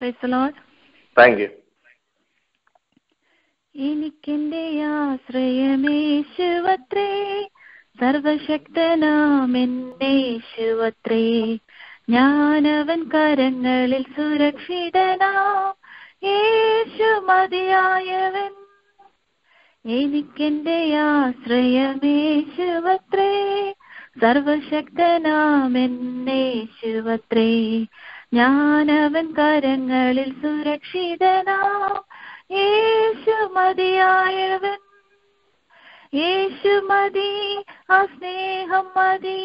Praise the Lord. Thank you. എനിക്കെന്റെ ആശ്രയമേശുവത്രേ, സർവശക്തനാമെന്നേശുവത്രേ, ഞാനവൻ കരങ്ങളിൽ സുരക്ഷിതനാം, യേശു മതിയായവൻ. എനിക്കെന്റെ ആശ്രയമേശുവത്രേ, സർവശക്തനാമെന്നേശുവത്രേ, ഞാനവൻ കരങ്ങളിൽ സുരക്ഷിതനാം, യേശു മതിയായവൻ. യേശു മതി, ആ സ്നേഹം മതി,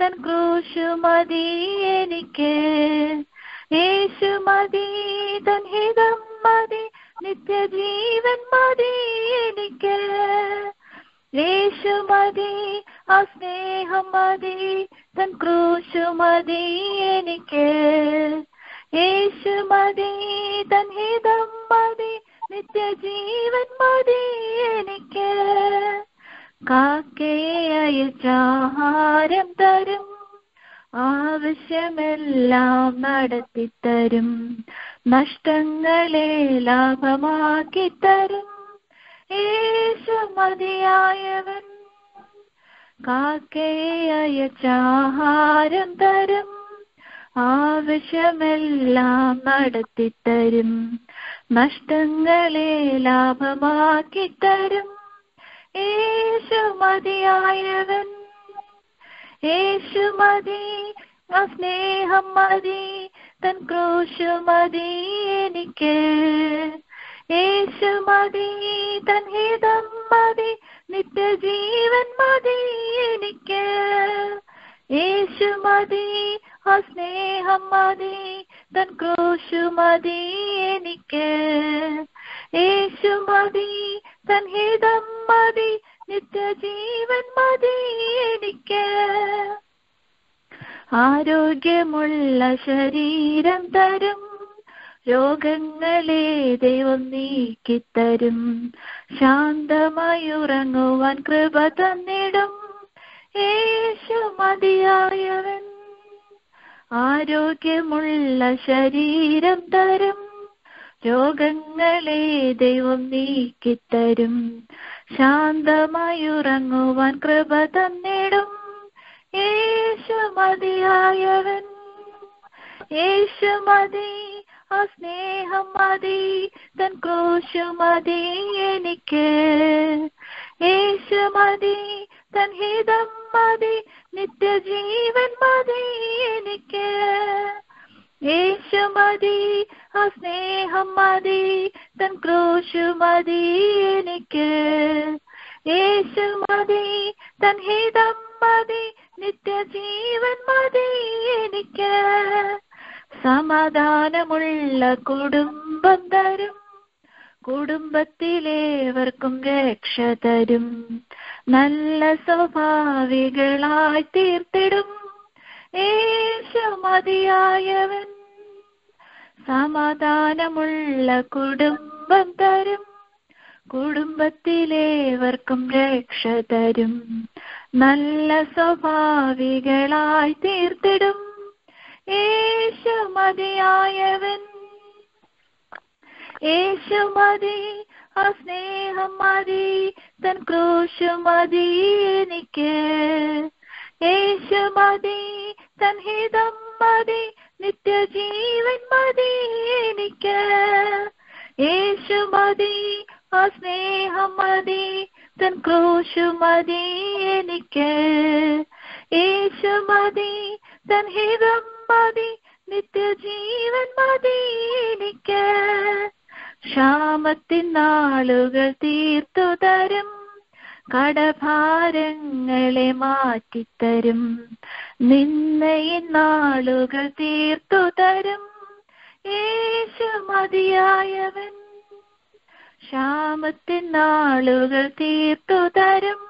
തൻ ക്രൂശു മതി എനിക്ക്. യേശു മതി, തൻ ഹിതം മതി, നിത്യജീവൻ മതി എനിക്ക്. യേശു മതി, ആ സ്നേഹം മതി, തൻ ക്രൂശു മതി എനിക്ക്. യേശു മതി, തൻ ഹിതം മതി, നിത്യജീവൻ മതി എനിക്ക്. കാക്കയെ അയച്ചാഹാരം തരും, ആവശ്യമെല്ലാം നടത്തിത്തരും, നഷ്ടങ്ങളെ ലാഭമാക്കിത്തരും, യേശു മതിയായവൻ. കാക്കയെ അയച്ചാഹാരം തരും, ആവശ്യമെല്ലാം നടത്തിത്തരും, നഷ്ടങ്ങളെ ലാഭമാക്കിത്തരും, യേശു മതിയായവൻ. യേശു മതി, ആ സ്നേഹം മതി, തൻ ക്രൂശു മതി എനിക്ക്. യേശു മതി, തൻ ഹിതം മതി, നിത്യജീവൻ മതി എനിക്ക്. യേശു മതി, ആ സ്നേഹം മതി, തൻ ക്രൂശു മതി എനിക്ക്. യേശു മതി, തൻ ഹിതം മതി, നിത്യജീവൻ മതി എനിക്ക്. ആരോഗ്യമുള്ള ശരീരം തരും, രോഗങ്ങളെ ദൈവം നീക്കിത്തരും, ശാന്തമായി ഉറങ്ങുവാൻ കൃപ തന്നിടും, യേശു മതിയായവൻ. ആരോഗ്യമുള്ള ശരീരം തരും, രോഗങ്ങളെ ദൈവം നീക്കിത്തരും, ശാന്തമായി ഉറങ്ങുവാൻ കൃപ തന്നിടും, യേശു മതിയായവൻ. യേശു മതി, ആ സ്നേഹം മതി, തൻ ക്രൂശു മതി എനിക്ക്. യേശു മതി, തൻ ഹിതം മതി, നിത്യജീവൻ മതി എനിക്ക്. യേശു മതി, ആ സ്നേഹം മതി, തൻ ക്രൂശു മതി എനിക്ക്. യേശു മതി, തൻ ഹിതം മതി, നിത്യജീവൻ മതി എനിക്ക്. സമാധാനമുള്ള കുടുംബം തരും, കുടുംബത്തിലേവർക്കും രക്ഷ തരും, നല്ല സ്വഭാവികളായി തീർത്തിടും, യേശു മതിയായവൻ. സമാധാനമുള്ള കുടുംബം തരും, കുടുംബത്തിലേവർക്കും രക്ഷ തരും, നല്ല സ്വഭാവികളായി തീർത്തിടും, യേശു മതിയായവൻ. യേശു മതി, ആ സ്നേഹം മതി, തൻ ക്രൂശു മതി എനിക്ക്. യേശു മതി, തൻ ഹിതം മതി, നിത്യജീവൻ മതി എനിക്ക്. യേശു മതി, ആ സ്നേഹം മതി, തൻ ക്രൂശു മതി എനിക്ക്. യേശു മതി, തൻ ഹിതം മതി, നിത്യജീവൻ മതി എനിക്ക്. ക്ഷാമത്തിൻ നാളുകൾ തീർത്തു തരും, കടഭാരങ്ങളെ മാറ്റിത്തരും, നിന്നയിൻ നാളുകൾ തീർത്തു തരും, യേശു മതിയായവൻ. ക്ഷാമത്തിൻ നാളുകൾ തീർത്തു തരും,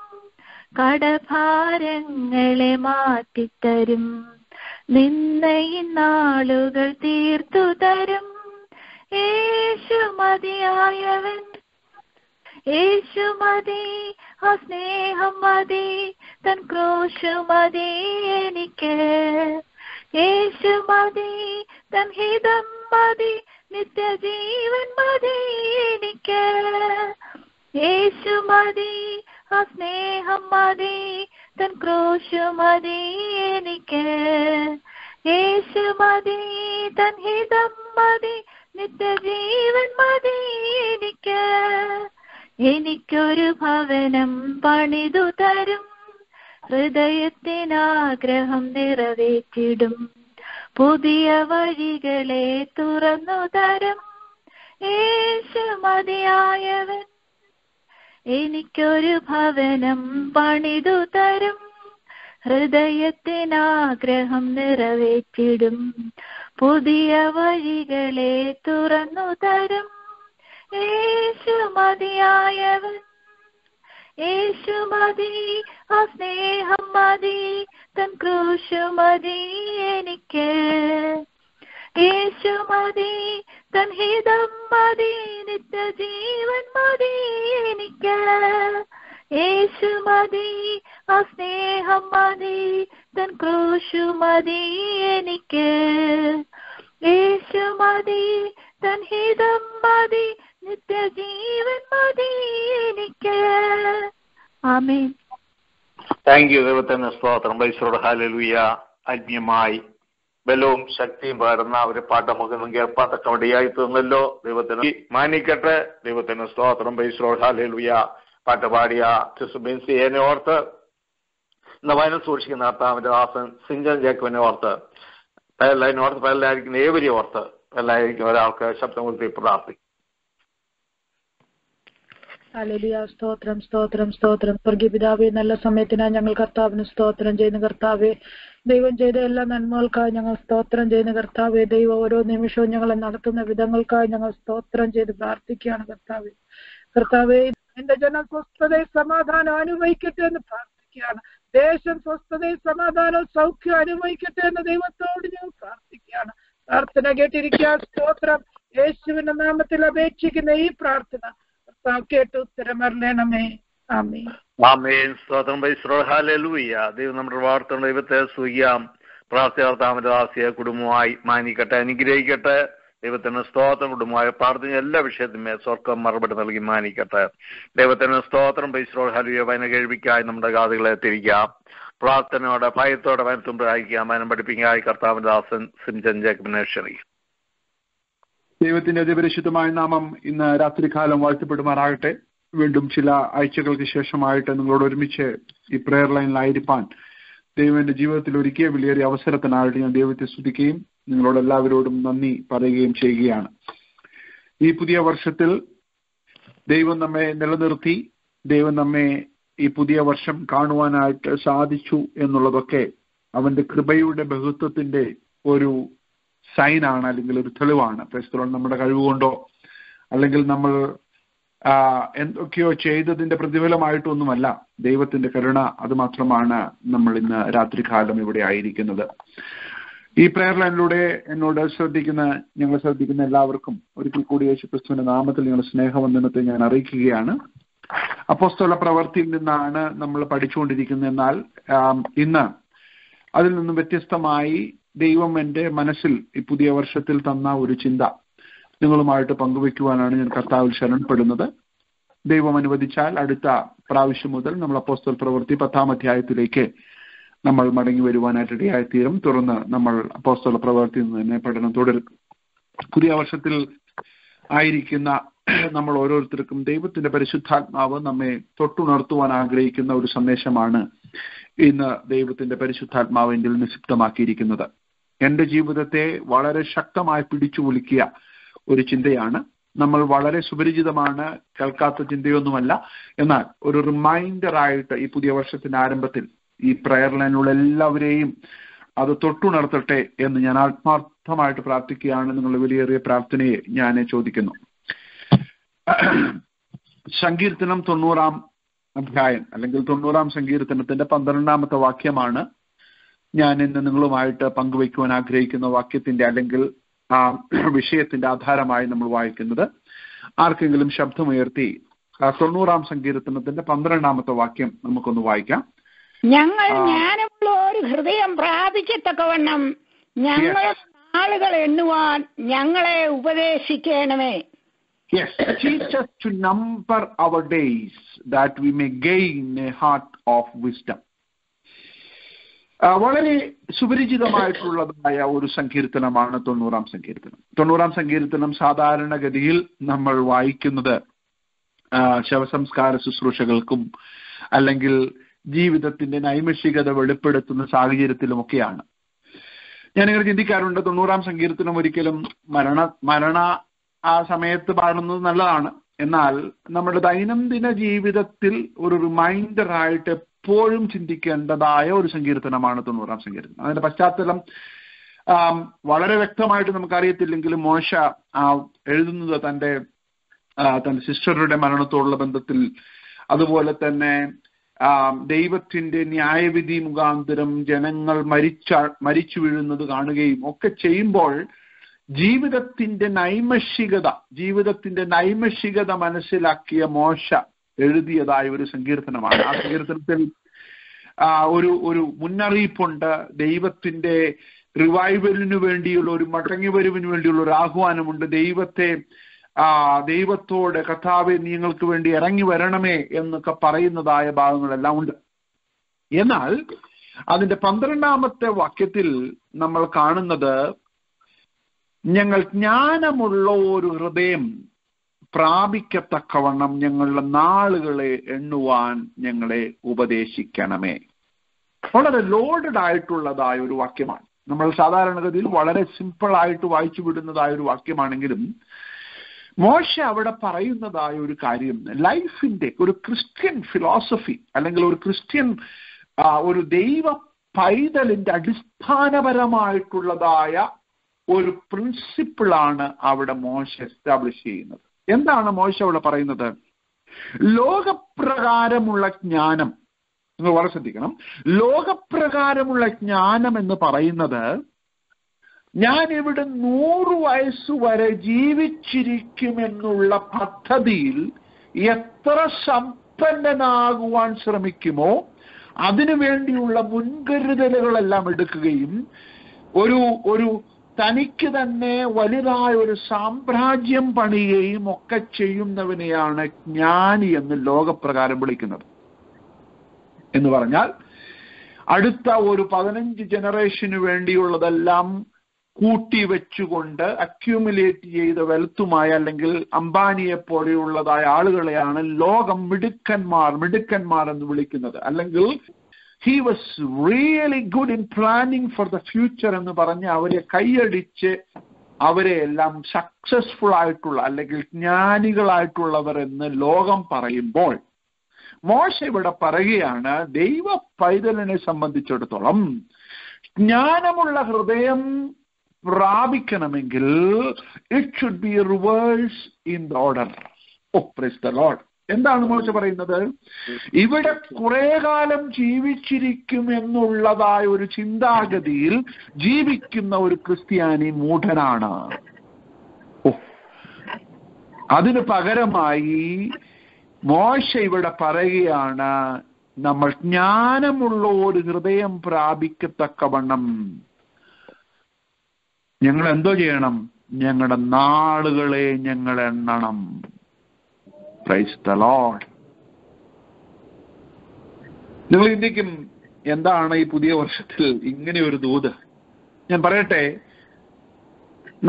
കടഭാരങ്ങളെ മാറ്റിത്തരും, നിന്നയിൻ നാളുകൾ തീർത്തു തരും, യേശു മതിയായവൻ. യേശു മതി, ആ സ്നേഹം മതി, തൻ ക്രൂശു മതി എനിക്ക്. യേശു മതി, തൻ ഹിതം മതി, നിത്യജീവൻ മതി എനിക്ക്. യേശു മതി, ആ സ്നേഹം മതി, തൻ ക്രൂശ് മതി എനിക്ക്. യേശു മതി, തൻ ഹിതം മതി, നിത്യജീവൻ മതി എനിക്ക്. എനിക്കൊരു ഭവനം പണിതു തരും, ഹൃദയത്തിനാഗ്രഹം നിറവേറ്റിടും. പുതിയ വഴികളെ തുറന്നു തരും യേശു മതിയായവൻ. എനിക്കൊരു ഭവനം പണിതു തരും, ഹൃദയത്തിനാഗ്രഹം നിറവേറ്റിടും. പുതിയ വഴികളെ തുറന്നു തരും യേശു മതിയായവൻ. യേശു മതി, ആ സ്നേഹം മതി, തൻ ക്രൂശ് മതി എനിക്ക്. യേശു മതി, തൻ ഹിതം മതി, നിത്യജീവൻ മതി എനിക്ക്. യേശു മതി, ആ സ്നേഹം മതി, തൻ ക്രൂശ് മതി എനിക്ക്. യേശു മതി, തൻ ഹിതം മതി, നിത്യജീവൻ മതി എനിക്ക്. ആമേൻ. Thank you. ദൈവത്തിന് സ്തോത്രം. ഈശോയുടെ ഹല്ലേലൂയ. ആത്മീയമായി ബലവും ശക്തിയും പകരുന്ന ഒരു പാട്ട് നമുക്ക് കേൾപ്പാൻ തക്കവടിയായി തീർന്നല്ലോ. ദൈവത്തിന് മാനിക്കട്ടെ. ദൈവത്തിന് സ്തോത്രം. ഈശോയുടെ ഹല്ലേലൂയ. പാട്ട് പാടിയ ബിൻസിയെ ഓർത്ത്, ഇന്ന് വയലിൽ സൂക്ഷിക്കുന്ന കർത്താവിന്റെ ദാസൻ സിഞ്ചൻ ജേക്കബിനെ ഓർത്ത്, പേരലായിരിക്കുന്ന പേരലായിരിക്കുന്ന ഏവരെയും ഓർത്ത്, പേരലായിരിക്കുന്ന ഒരാൾക്ക് ശബ്ദം കൊടുത്ത് പ്രാർത്ഥിക്കും. ഹല്ലേലൂയ. സ്തോത്രം, സ്തോത്രം, സ്തോത്രം. സ്വർഗീയ പിതാവേ, നല്ല സമയത്തിനായി ഞങ്ങൾ കർത്താവിന് സ്തോത്രം ചെയ്യുന്ന കർത്താവേ. ദൈവം ചെയ്ത എല്ലാ നന്മകൾക്കായി ഞങ്ങൾ സ്തോത്രം ചെയ്യുന്ന കർത്താവേ. ദൈവം ഓരോ നിമിഷവും ഞങ്ങളെ നടത്തുന്ന വിധങ്ങൾക്കായി ഞങ്ങൾ സ്തോത്രം ചെയ്ത് പ്രാർത്ഥിക്കുകയാണ് കർത്താവേ. കർത്താവേ, എന്റെ ജനം സ്വസ്ഥതയും സമാധാനം അനുഭവിക്കട്ടെ എന്ന് പ്രാർത്ഥിക്കുകയാണ്. ദേശം സ്വസ്ഥതയും സമാധാനവും സൗഖ്യം അനുഭവിക്കട്ടെ എന്ന് ദൈവത്തോട് ഞങ്ങൾ പ്രാർത്ഥിക്കുകയാണ്. പ്രാർത്ഥന കേട്ടിരിക്കുക. സ്തോത്രം. യേശുവിന്റെ നാമത്തിൽ അപേക്ഷിക്കുന്ന ഈ പ്രാർത്ഥന കേട്ട് ഉത്തരമരണമേ. ആമേൻ. ആമേൻ. സ്തോത്രം. ഹല്ലേലൂയ. ദൈവം നമ്മുടെ വാർത്ത ദൈവത്തെ സ്തുതിക്കാം. പ്രാർത്ഥനാർത്താമന്റെ ദാസിയെ കുടുംബമായി മാനിക്കട്ടെ, അനുഗ്രഹിക്കട്ടെ. ദൈവത്തിന് സ്തോത്രം. കുടുംബമായ പ്രാർത്ഥന എല്ലാ വിഷയത്തിന്മേൽ സ്വർഗം മറുപടി നൽകി മാനിക്കട്ടെ. ദൈവത്തിന് സ്തോത്രം. ഹല്ലേലൂയ. വചന കേൾവിക്കായി നമ്മുടെ കാതുകളെ തിരിക്കാം. പ്രാർത്ഥനയോടെ ഭയത്തോടെ വനത്തും പ്രായിക്കാം. വനം പഠിപ്പിക്കായി കർത്താവിന്റെ ദാസൻ സിംജൻ ജേക്കബിനെ ക്ഷണിക്കും. ദൈവത്തിന്റെ അതിപരിശുദ്ധമായ നാമം ഇന്ന് രാത്രികാലം വാഴ്ത്തപ്പെടുമാറാകട്ടെ. വീണ്ടും ചില ആഴ്ചകൾക്ക് ശേഷമായിട്ട് നിങ്ങളോട് ഒരുമിച്ച് ഈ പ്രെയർ ലൈനിലായിരിക്കാൻ ദൈവം എന്റെ ജീവിതത്തിൽ ഒരുക്കിയ വലിയൊരു അവസരത്തിനായിട്ട് ഞാൻ ദൈവത്തെ സ്തുതിക്കുകയും നിങ്ങളോട് എല്ലാവരോടും നന്ദി പറയുകയും ചെയ്യുകയാണ്. ഈ പുതിയ വർഷത്തിൽ ദൈവം നമ്മെ നിലനിർത്തി, ദൈവം നമ്മെ ഈ പുതിയ വർഷം കാണുവാനായിട്ട് സാധിച്ചു എന്നുള്ളതൊക്കെ അവന്റെ കൃപയുടെ ബഹുത്വത്തിന്റെ ഒരു സൈനാണ്, അല്ലെങ്കിൽ ഒരു തെളിവാണ്. ക്രൈസ്തവർ നമ്മുടെ കഴിവുകൊണ്ടോ അല്ലെങ്കിൽ നമ്മൾ എന്തൊക്കെയോ ചെയ്തതിന്റെ പ്രതിഫലമായിട്ടൊന്നുമല്ല, ദൈവത്തിന്റെ കരുണ അത് മാത്രമാണ് നമ്മൾ ഇന്ന് രാത്രികാലം ഇവിടെ ആയിരിക്കുന്നത്. ഈ പ്രെയർ ലൈനിലൂടെ ഞങ്ങൾ ശ്രദ്ധിക്കുന്ന എല്ലാവർക്കും ഒരിക്കൽ കൂടി യേശുക്രിസ്തുവിന്റെ നാമത്തിൽ ഞങ്ങളുടെ സ്നേഹവന്ദനത്തെ ഞാൻ അറിയിക്കുകയാണ്. അപ്പോസ്തല പ്രവൃത്തിയിൽ നിന്നാണ് നമ്മൾ പഠിച്ചുകൊണ്ടിരിക്കുന്നത്. എന്നാൽ ഇന്ന് അതിൽ നിന്നും വ്യത്യസ്തമായി ദൈവം എൻ്റെ മനസ്സിൽ ഈ പുതിയ വർഷത്തിൽ തന്ന ഒരു ചിന്ത നിങ്ങളുമായിട്ട് പങ്കുവെക്കുവാനാണ് ഞാൻ കർത്താവിൽ ശരണപ്പെടുന്നത്. ദൈവം അനുവദിച്ചാൽ അടുത്ത പ്രാവശ്യം മുതൽ നമ്മൾ അപ്പോസ്തല പ്രവൃത്തി 10-ാം അധ്യായത്തിലേക്ക് നമ്മൾ മടങ്ങി വരുവാനായിട്ട് ഇടയായിത്തീരും. തുടർന്ന് നമ്മൾ അപ്പോസ്തല പ്രവൃത്തിയിൽ നിന്ന് തന്നെ പഠനം തുടരും. പുതിയ വർഷത്തിൽ ആയിരിക്കുന്ന നമ്മൾ ഓരോരുത്തർക്കും ദൈവത്തിന്റെ പരിശുദ്ധാത്മാവ് നമ്മെ തൊട്ടുണർത്തുവാൻ ആഗ്രഹിക്കുന്ന ഒരു സന്ദേശമാണ് ഇന്ന് ദൈവത്തിന്റെ പരിശുദ്ധാത്മാവ് എന്നിൽ നിക്ഷിപ്തമാക്കിയിരിക്കുന്നത്. എന്റെ ജീവിതത്തെ വളരെ ശക്തമായി പിടിച്ചു കുലുക്കിയ ഒരു ചിന്തയാണ്. നമ്മൾ വളരെ സുപരിചിതമാണ്, കേൾക്കാത്ത ചിന്തയൊന്നുമല്ല. എന്നാൽ ഒരു റിമൈൻഡർ ആയിട്ട് ഈ പുതിയ വർഷത്തിന്റെ ആരംഭത്തിൽ ഈ പ്രെയർ ലൈനിലുള്ള എല്ലാവരെയും അത് തൊട്ടുണർത്തട്ടെ എന്ന് ഞാൻ ആത്മാർത്ഥമായിട്ട് പ്രാർത്ഥിക്കുകയാണ്. നിങ്ങളുടെ വിലയേറിയ പ്രാർത്ഥനയെ ഞാൻ ചോദിക്കുന്നു. സങ്കീർത്തനം 90-ാം അധ്യായം അല്ലെങ്കിൽ 90-ാം സങ്കീർത്തനത്തിന്റെ 12-ാമത്തെ വാക്യമാണ് ഞാൻ ഇന്ന് നിങ്ങളുമായിട്ട് പങ്കുവയ്ക്കുവാൻ ആഗ്രഹിക്കുന്ന വാക്യത്തിന്റെ അല്ലെങ്കിൽ ആ വിഷയത്തിന്റെ ആധാരമായി നമ്മൾ വായിക്കുന്നത്. ആർക്കെങ്കിലും ശബ്ദമുയർത്തി 90-ാം സങ്കീർത്തനത്തിന്റെ 12-ാമത്തെ വാക്യം നമുക്കൊന്ന് വായിക്കാം. ഞങ്ങൾ ജ്ഞാനമുള്ള ഒരു ഹൃദയം പ്രാപിക്കത്തക്കവണ്ണം ഞങ്ങളുടെ നാളുകൾ എണ്ണുവാൻ ഞങ്ങളെ ഉപദേശിക്കണമേ. Yes, teach us to number our days that we may gain a heart of wisdom. വളരെ സുപരിചിതമായിട്ടുള്ളതായ ഒരു സങ്കീർത്തനമാണ് 90-ാം സങ്കീർത്തനം. 90-ാം സങ്കീർത്തനം സാധാരണഗതിയിൽ നമ്മൾ വായിക്കുന്നത് ശവസംസ്കാര ശുശ്രൂഷകൾക്കും അല്ലെങ്കിൽ ജീവിതത്തിന്റെ നൈമിഷികത വെളിപ്പെടുത്തുന്ന സാഹചര്യത്തിലുമൊക്കെയാണ്. ഞാനിങ്ങനെ ചിന്തിക്കാറുണ്ട്, 90-ാം സങ്കീർത്തനം ഒരിക്കലും മരണ ആ സമയത്ത് പാടുന്നത് നല്ലതാണ്. എന്നാൽ നമ്മുടെ ദൈനംദിന ജീവിതത്തിൽ ഒരു റിമൈൻഡറായിട്ട് എപ്പോഴും ചിന്തിക്കേണ്ടതായ ഒരു സങ്കീർത്തനമാണ് 90-ാം സങ്കീർത്തനം. അതിന്റെ പശ്ചാത്തലം വളരെ വ്യക്തമായിട്ട് നമുക്കറിയത്തില്ലെങ്കിലും മോശ എഴുതുന്നത് തന്റെ സിസ്റ്ററുടെ മരണത്തോടുള്ള ബന്ധത്തിൽ, അതുപോലെ ദൈവത്തിന്റെ ന്യായവിധി മുഖാന്തരം ജനങ്ങൾ മരിച്ചു വീഴുന്നത് കാണുകയും ഒക്കെ ചെയ്യുമ്പോൾ ജീവിതത്തിന്റെ നൈമിഷികത മനസ്സിലാക്കിയ മോശ എഴുതിയതായ ഒരു സങ്കീർത്തനമാണ്. ആ സങ്കീർത്തനത്തിൽ ഒരു മുന്നറിയിപ്പുണ്ട്. ദൈവത്തിന്റെ റിവൈവലിനു വേണ്ടിയുള്ള ഒരു മടങ്ങിവരവിന് വേണ്ടിയുള്ള ഒരു ആഹ്വാനമുണ്ട്. ദൈവത്തോട് കർത്താവേ നിങ്ങൾക്ക് വേണ്ടി ഇറങ്ങി വരണമേ എന്നൊക്കെ പറയുന്നതായ ഭാഗങ്ങളെല്ലാം ഉണ്ട്. എന്നാൽ അതിന്റെ 12-ാമത്തെ വാക്യത്തിൽ നമ്മൾ കാണുന്നത്, ഞങ്ങൾ ജ്ഞാനമുള്ള ഒരു ഹൃദയം പ്രാപിക്കത്തക്കവണ്ണം ഞങ്ങളുടെ നാളുകളെ എണ്ണുവാൻ ഞങ്ങളെ ഉപദേശിക്കണമേ. വളരെ ലോഡഡ് ആയിട്ടുള്ളതായ ഒരു വാക്യമാണ്. നമ്മൾ സാധാരണഗതിയിൽ വളരെ സിമ്പിൾ ആയിട്ട് വായിച്ചു വിടുന്നതായ ഒരു വാക്യമാണെങ്കിലും മോശ അവിടെ പറയുന്നതായ ഒരു കാര്യം, ലൈഫിന്റെ ഒരു ക്രിസ്ത്യൻ ഫിലോസഫി അല്ലെങ്കിൽ ഒരു ക്രിസ്ത്യൻ ഒരു ദൈവ പൈതലിന്റെ അടിസ്ഥാനപരമായിട്ടുള്ളതായ ഒരു പ്രിൻസിപ്പിളാണ് അവിടെ മോശ എസ്റ്റാബ്ലിഷ് ചെയ്യുന്നത്. എന്താണ് മോശ അവിടെ പറയുന്നത്? ലോകപ്രകാരമുള്ള ജ്ഞാനം, നിങ്ങൾ വളരെ ശ്രദ്ധിക്കണം, ലോകപ്രകാരമുള്ള ജ്ഞാനം എന്ന് പറയുന്നത് ഞാൻ ഇവിടെ 100 വയസ്സുവരെ ജീവിച്ചിരിക്കുമെന്നുള്ള പദ്ധതിയിൽ എത്ര സമ്പന്നനാകുവാൻ ശ്രമിക്കുമോ അതിനു വേണ്ടിയുള്ള മുൻകരുതലുകളെല്ലാം എടുക്കുകയും ഒരു തനിക്ക് തന്നെ വലുതായ ഒരു സാമ്രാജ്യം പണിയുകയും ഒക്കെ ചെയ്യുന്നവനെയാണ് ജ്ഞാനി എന്ന് ലോകപ്രകാരം വിളിക്കുന്നത്. എന്ന് പറഞ്ഞാൽ അടുത്ത ഒരു 15 ജനറേഷന് വേണ്ടിയുള്ളതെല്ലാം കൂട്ടിവെച്ചുകൊണ്ട് അക്യൂമുലേറ്റ് ചെയ്ത വെൽത്തുമായ അല്ലെങ്കിൽ അംബാനിയെ പോലെയുള്ളതായ ആളുകളെയാണ് ലോകം മിടുക്കന്മാർ എന്ന് വിളിക്കുന്നത്. അല്ലെങ്കിൽ he was really good in planning for the future എന്ന് പറഞ്ഞ് അവരെ കൈയടിച്ച് അവരെ എല്ലാം സക്സസ്ഫുൾ ആയിട്ടുള്ള അല്ലെങ്കിൽ ജ്ഞാനികളായിട്ടുള്ളവർ എന്ന് ലോകം പറയുമ്പോൾ മോശ ഇവിടെ പറയുകയാണ്, ദൈവ പൈതലിനെ സംബന്ധിച്ചിടത്തോളം ജ്ഞാനമുള്ള ഹൃദയം പ്രാപിക്കണമെങ്കിൽ it should be reverse in the order. Praise the lord. എന്താണ് മോശ പറയുന്നത്? ഇവിടെ കുറെ കാലം ജീവിച്ചിരിക്കും എന്നുള്ളതായ ഒരു ചിന്താഗതിയിൽ ജീവിക്കുന്ന ഒരു ക്രിസ്ത്യാനി മൂഢനാണ്. അതിന് പകരമായി മോശ ഇവിടെ പറയുകയാണ്, നമ്മൾ ജ്ഞാനമുള്ള ഒരു ഹൃദയം പ്രാപിക്കത്തക്കവണ്ണം ഞങ്ങൾ എന്തോ ചെയ്യണം? ഞങ്ങളുടെ നാളുകളെ ഞങ്ങൾ എണ്ണണം. Price the Lord. നിങ്ങൾ ചിന്തിക്കും, എന്താണ് ഈ പുതിയ വർഷത്തിൽ ഇങ്ങനെ ഒരു ദൂത്? ഞാൻ പറയട്ടെ,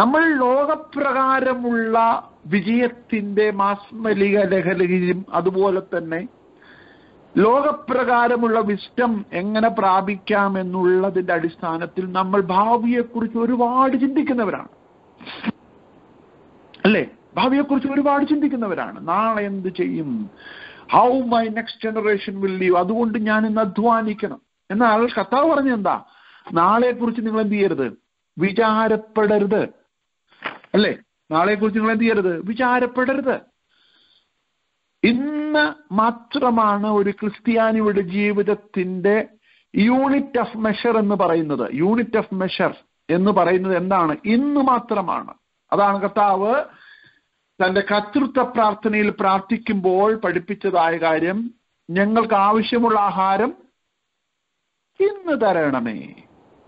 നമ്മൾ ലോകപ്രകാരമുള്ള വിജയത്തിന്റെ മാസ്മലിക ലഹരിയും അതുപോലെ തന്നെ ലോകപ്രകാരമുള്ള വിസ്റ്റം എങ്ങനെ പ്രാപിക്കാം എന്നുള്ളതിന്റെ അടിസ്ഥാനത്തിൽ നമ്മൾ ഭാവിയെക്കുറിച്ച് ഒരുപാട് ചിന്തിക്കുന്നവരാണ്, അല്ലേ? ഭാവിയെക്കുറിച്ച് ഒരുപാട് ചിന്തിക്കുന്നവരാണ്. നാളെ എന്ത് ചെയ്യും? How my next generation will leave? അതുകൊണ്ട് ഞാൻ ഇന്ന് അധ്വാനിക്കണം. എന്നാൽ കർത്താവ് പറഞ്ഞെന്താ? നാളെക്കുറിച്ച് നിങ്ങൾ എന്ത് ചെയ്യരുത്? വിചാരപ്പെടരുത്, അല്ലേ? നാളെക്കുറിച്ച് നിങ്ങൾ എന്ത് ചെയ്യരുത്? വിചാരപ്പെടരുത്. ഇന്ന് മാത്രമാണ് ഒരു ക്രിസ്ത്യാനിയുടെ ജീവിതത്തിന്റെ യൂണിറ്റ് ഓഫ് മെഷർ എന്ന് പറയുന്നത്. യൂണിറ്റ് ഓഫ് മെഷർ എന്ന് പറയുന്നത് എന്താണ്? ഇന്ന് മാത്രമാണ്. അതാണ് കർത്താവ് തന്റെ കർത്തൃത്വ പ്രാർത്ഥനയിൽ പ്രാർത്ഥിക്കുമ്പോൾ പഠിപ്പിച്ചതായ കാര്യം. ഞങ്ങൾക്ക് ആവശ്യമുള്ള ആഹാരം ഇന്ന് തരണമേ,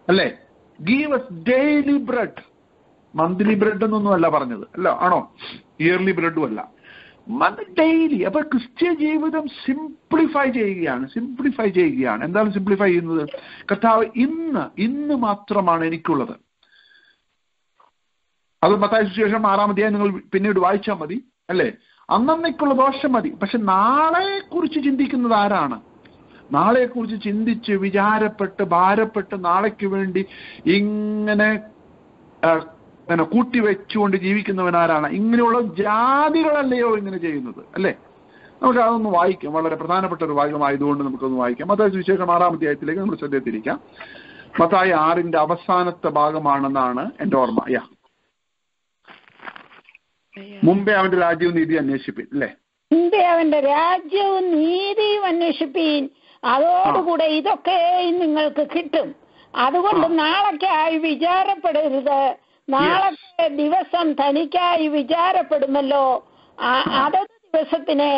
അല്ലേ? Give us daily bread. Monthly bread എന്നൊന്നും അല്ല പറഞ്ഞത്, അല്ല ആണോ? ഇയർലി ബ്രെഡും അല്ല, ഡെയിലി. അപ്പൊ ക്രിസ്ത്യ ജീവിതം സിംപ്ലിഫൈ ചെയ്യുകയാണ്. എന്താണ് സിംപ്ലിഫൈ ചെയ്യുന്നത്? കർത്താവ് ഇന്ന് മാത്രമാണ് എനിക്കുള്ളത്. അത് മത്തായി സുവിശേഷം 6-ാം അധ്യായം നിങ്ങൾ പിന്നീട് വായിച്ചാൽ മതി, അല്ലേ? അന്നേക്കുള്ള ദോഷം മതി. പക്ഷെ നാളെ കുറിച്ച് ചിന്തിക്കുന്നത് ആരാണ്? നാളെ കുറിച്ച് ചിന്തിച്ച് വിചാരപ്പെട്ട് ഭാരപ്പെട്ട് നാളേക്ക് വേണ്ടി ഇങ്ങനെ കൂട്ടിവെച്ചുകൊണ്ട് ജീവിക്കുന്നവൻ ആരാണ്? ഇങ്ങനെയുള്ള ജാതികളല്ലയോ ഇങ്ങനെ ചെയ്യുന്നത്, അല്ലേ? നമുക്ക് അതൊന്ന് വായിക്കാം. വളരെ പ്രധാനപ്പെട്ട ഒരു ഭാഗമായതുകൊണ്ട് നമുക്കൊന്ന് വായിക്കാം. മത്തായി സുവിശേഷം 6-ാം അധ്യായത്തിലേക്ക് നമ്മൾ ശ്രദ്ധ തിരിക്കാം. മത്തായി 6-ന്റെ അവസാനത്തെ ഭാഗമാണെന്നാണ് എന്റെ ഓർമ്മ. മുമ്പേ അവന്റെ രാജ്യവും നീതി അന്വേഷിപ്പീൻ, അല്ലേ? മുമ്പേ അവന്റെ രാജ്യവും നീതിയും അന്വേഷിപ്പീൻ, അതോടുകൂടെ ഇതൊക്കെയും നിങ്ങൾക്ക് കിട്ടും. അതുകൊണ്ട് നാളേക്കായി വിചാരപ്പെടരുത്. നാളത്തെ ദിവസം തനിക്കായി വിചാരപ്പെടുമല്ലോ. അതത് ദിവസത്തിന്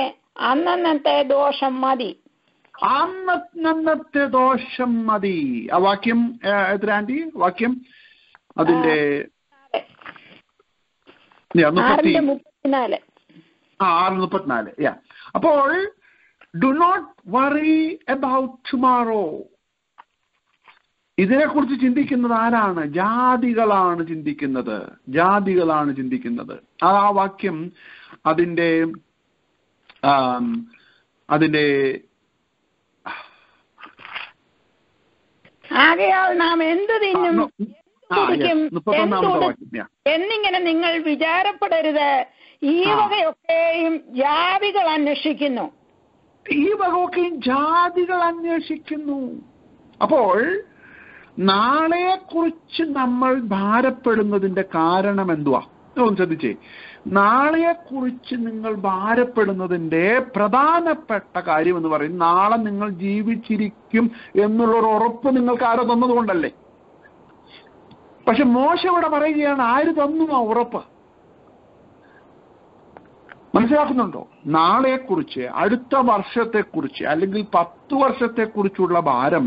അന്നന്നത്തെ ദോഷം മതി. അന്നന്നത്തെ ദോഷം മതി. ആ വാക്യം എത്ര ആന്റി? വാക്യം അതിന്റെ 6:34. അപ്പോൾ do not worry about tomorrow. ഇതിനെക്കുറിച്ച് ചിന്തിക്കുന്നത് ആരാണ്? ജാതികളാണ് ചിന്തിക്കുന്നത്. ആ വാക്യം അതിന്റെ ആകയാൽ നാം എന്ത് തിന്നും എന്നിങ്ങനെ നിങ്ങൾ വിചാരപ്പെടരുത്. ഈ വകയൊക്കെയും ജാതികൾ അന്വേഷിക്കുന്നു. അപ്പോൾ നാളെക്കുറിച്ച് നമ്മൾ ഭാരപ്പെടുന്നതിന്റെ കാരണം എന്തുവാ? ഒന്ന് ശ്രദ്ധിച്ചേ. നാളെക്കുറിച്ച് നിങ്ങൾ ഭാരപ്പെടുന്നതിന്റെ പ്രധാനപ്പെട്ട കാര്യം എന്ന് പറയുന്നത് നാളെ നിങ്ങൾ ജീവിച്ചിരിക്കും എന്നുള്ളൊരു ഉറപ്പ് നിങ്ങൾക്ക് ആരോ തന്നതുകൊണ്ടല്ലേ? പക്ഷെ മോശ ഇവിടെ പറയുകയാണ്, ആര് തന്നു ആ ഉറപ്പ്? മനസ്സിലാക്കുന്നുണ്ടോ? നാളെക്കുറിച്ച്, അടുത്ത വർഷത്തെക്കുറിച്ച്, അല്ലെങ്കിൽ 10 വർഷത്തെക്കുറിച്ചുള്ള ഭാരം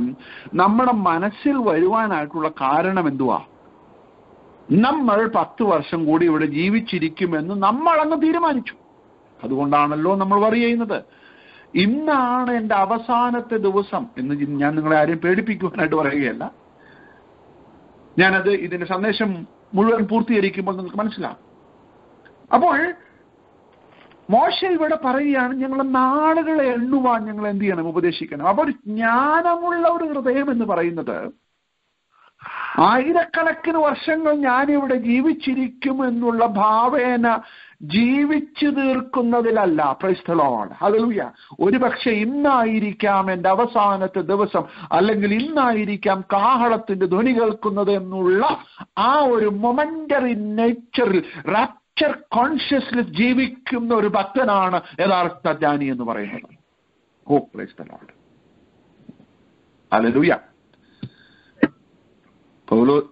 നമ്മുടെ മനസ്സിൽ വരുവാനായിട്ടുള്ള കാരണം എന്തുവാ? നമ്മൾ 10 വർഷം കൂടി ഇവിടെ ജീവിച്ചിരിക്കുമെന്ന് നമ്മൾ അങ്ങ് തീരുമാനിച്ചു. അതുകൊണ്ടാണല്ലോ നമ്മൾ വറി ചെയ്യുന്നത്. ഇന്നാണ് എൻ്റെ അവസാനത്തെ ദിവസം എന്ന്. ഞാൻ നിങ്ങളെ ആരെയും പേടിപ്പിക്കുവാനായിട്ട് പറയുകയല്ല. ഞാനത് ഇതിന്റെ സന്ദേശം മുഴുവൻ പൂർത്തീകരിക്കുമ്പോൾ നിങ്ങൾക്ക് മനസ്സിലാവും. അപ്പോൾ മോശ ഇവിടെ പറയുകയാണ്, ഞങ്ങൾ നാളുകളെ എണ്ണുവാൻ ഞങ്ങൾ എന്ത് ചെയ്യണം? ഉപദേശിക്കണം. അപ്പോൾ ജ്ഞാനമുള്ള ഒരു ഹൃദയം എന്ന് പറയുന്നത് ആയിരക്കണക്കിന് വർഷങ്ങൾ ഞാനിവിടെ ജീവിച്ചിരിക്കും എന്നുള്ള ഭാവേന ജീവിച്ചു തീർക്കുന്നതിലല്ല. Praise the lord, hallelujah. ഒരുപക്ഷെ ഇന്നായിരിക്കാം എൻ്റെ അവസാനത്തെ ദിവസം, അല്ലെങ്കിൽ ഇന്നായിരിക്കാം കാഹളത്തിന്റെ ധ്വനി കേൾക്കുന്നത് എന്നുള്ള ആ ഒരു മൊമെന്ററി നേച്ചറിൽ റാപ്ചർ കോൺഷ്യസ്നെസ് ജീവിക്കുന്ന ഒരു ഭക്തനാണ് യഥാർത്ഥ ജ്ഞാനി എന്ന് പറയുന്നത്. ഓ പ്രൈസ് ദി ലോർഡ്, ഹല്ലേലൂയ.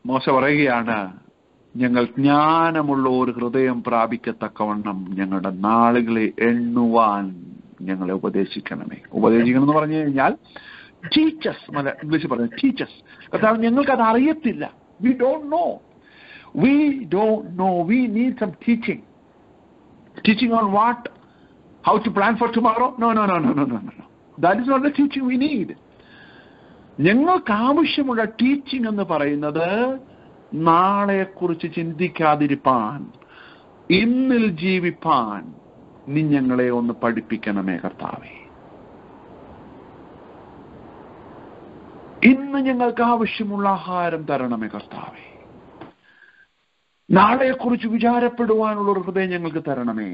മോശ പറയുകയാണ്, ഞങ്ങൾ ജ്ഞാനമുള്ള ഒരു ഹൃദയം പ്രാപിക്കത്തക്കവണ്ണം ഞങ്ങളുടെ നാളുകളെ എണ്ണുവാൻ ഞങ്ങളെ ഉപദേശിക്കണമേ. ഉപദേശിക്കണം എന്ന് പറഞ്ഞു കഴിഞ്ഞാൽ ടീച്ചേഴ്സ്, ഇംഗ്ലീഷ് പറഞ്ഞു ടീച്ചേഴ്സ്. കാരണം ഞങ്ങൾക്കത് അറിയത്തില്ല. We don't know. We need some teaching. Teaching on what? How to plan for tomorrow? No. That is not the teaching we need. ഞങ്ങൾക്ക് ആവശ്യമുള്ള ടീച്ചിങ് എന്ന് പറയുന്നത് നാളെക്കുറിച്ച് ചിന്തിക്കാതിരിപ്പാൻ, ഇന്നിൽ ജീവിപ്പാൻ നീ ഞങ്ങളെ ഒന്ന് പഠിപ്പിക്കണമേ കർത്താവേ. ഇന്ന് ഞങ്ങൾക്ക് ആവശ്യമുള്ള ആഹാരം തരണമേ കർത്താവേ. നാളെക്കുറിച്ച് വിചാരപ്പെടുവാനുള്ള ഒരു ഹൃദയം ഞങ്ങൾക്ക് തരണമേ.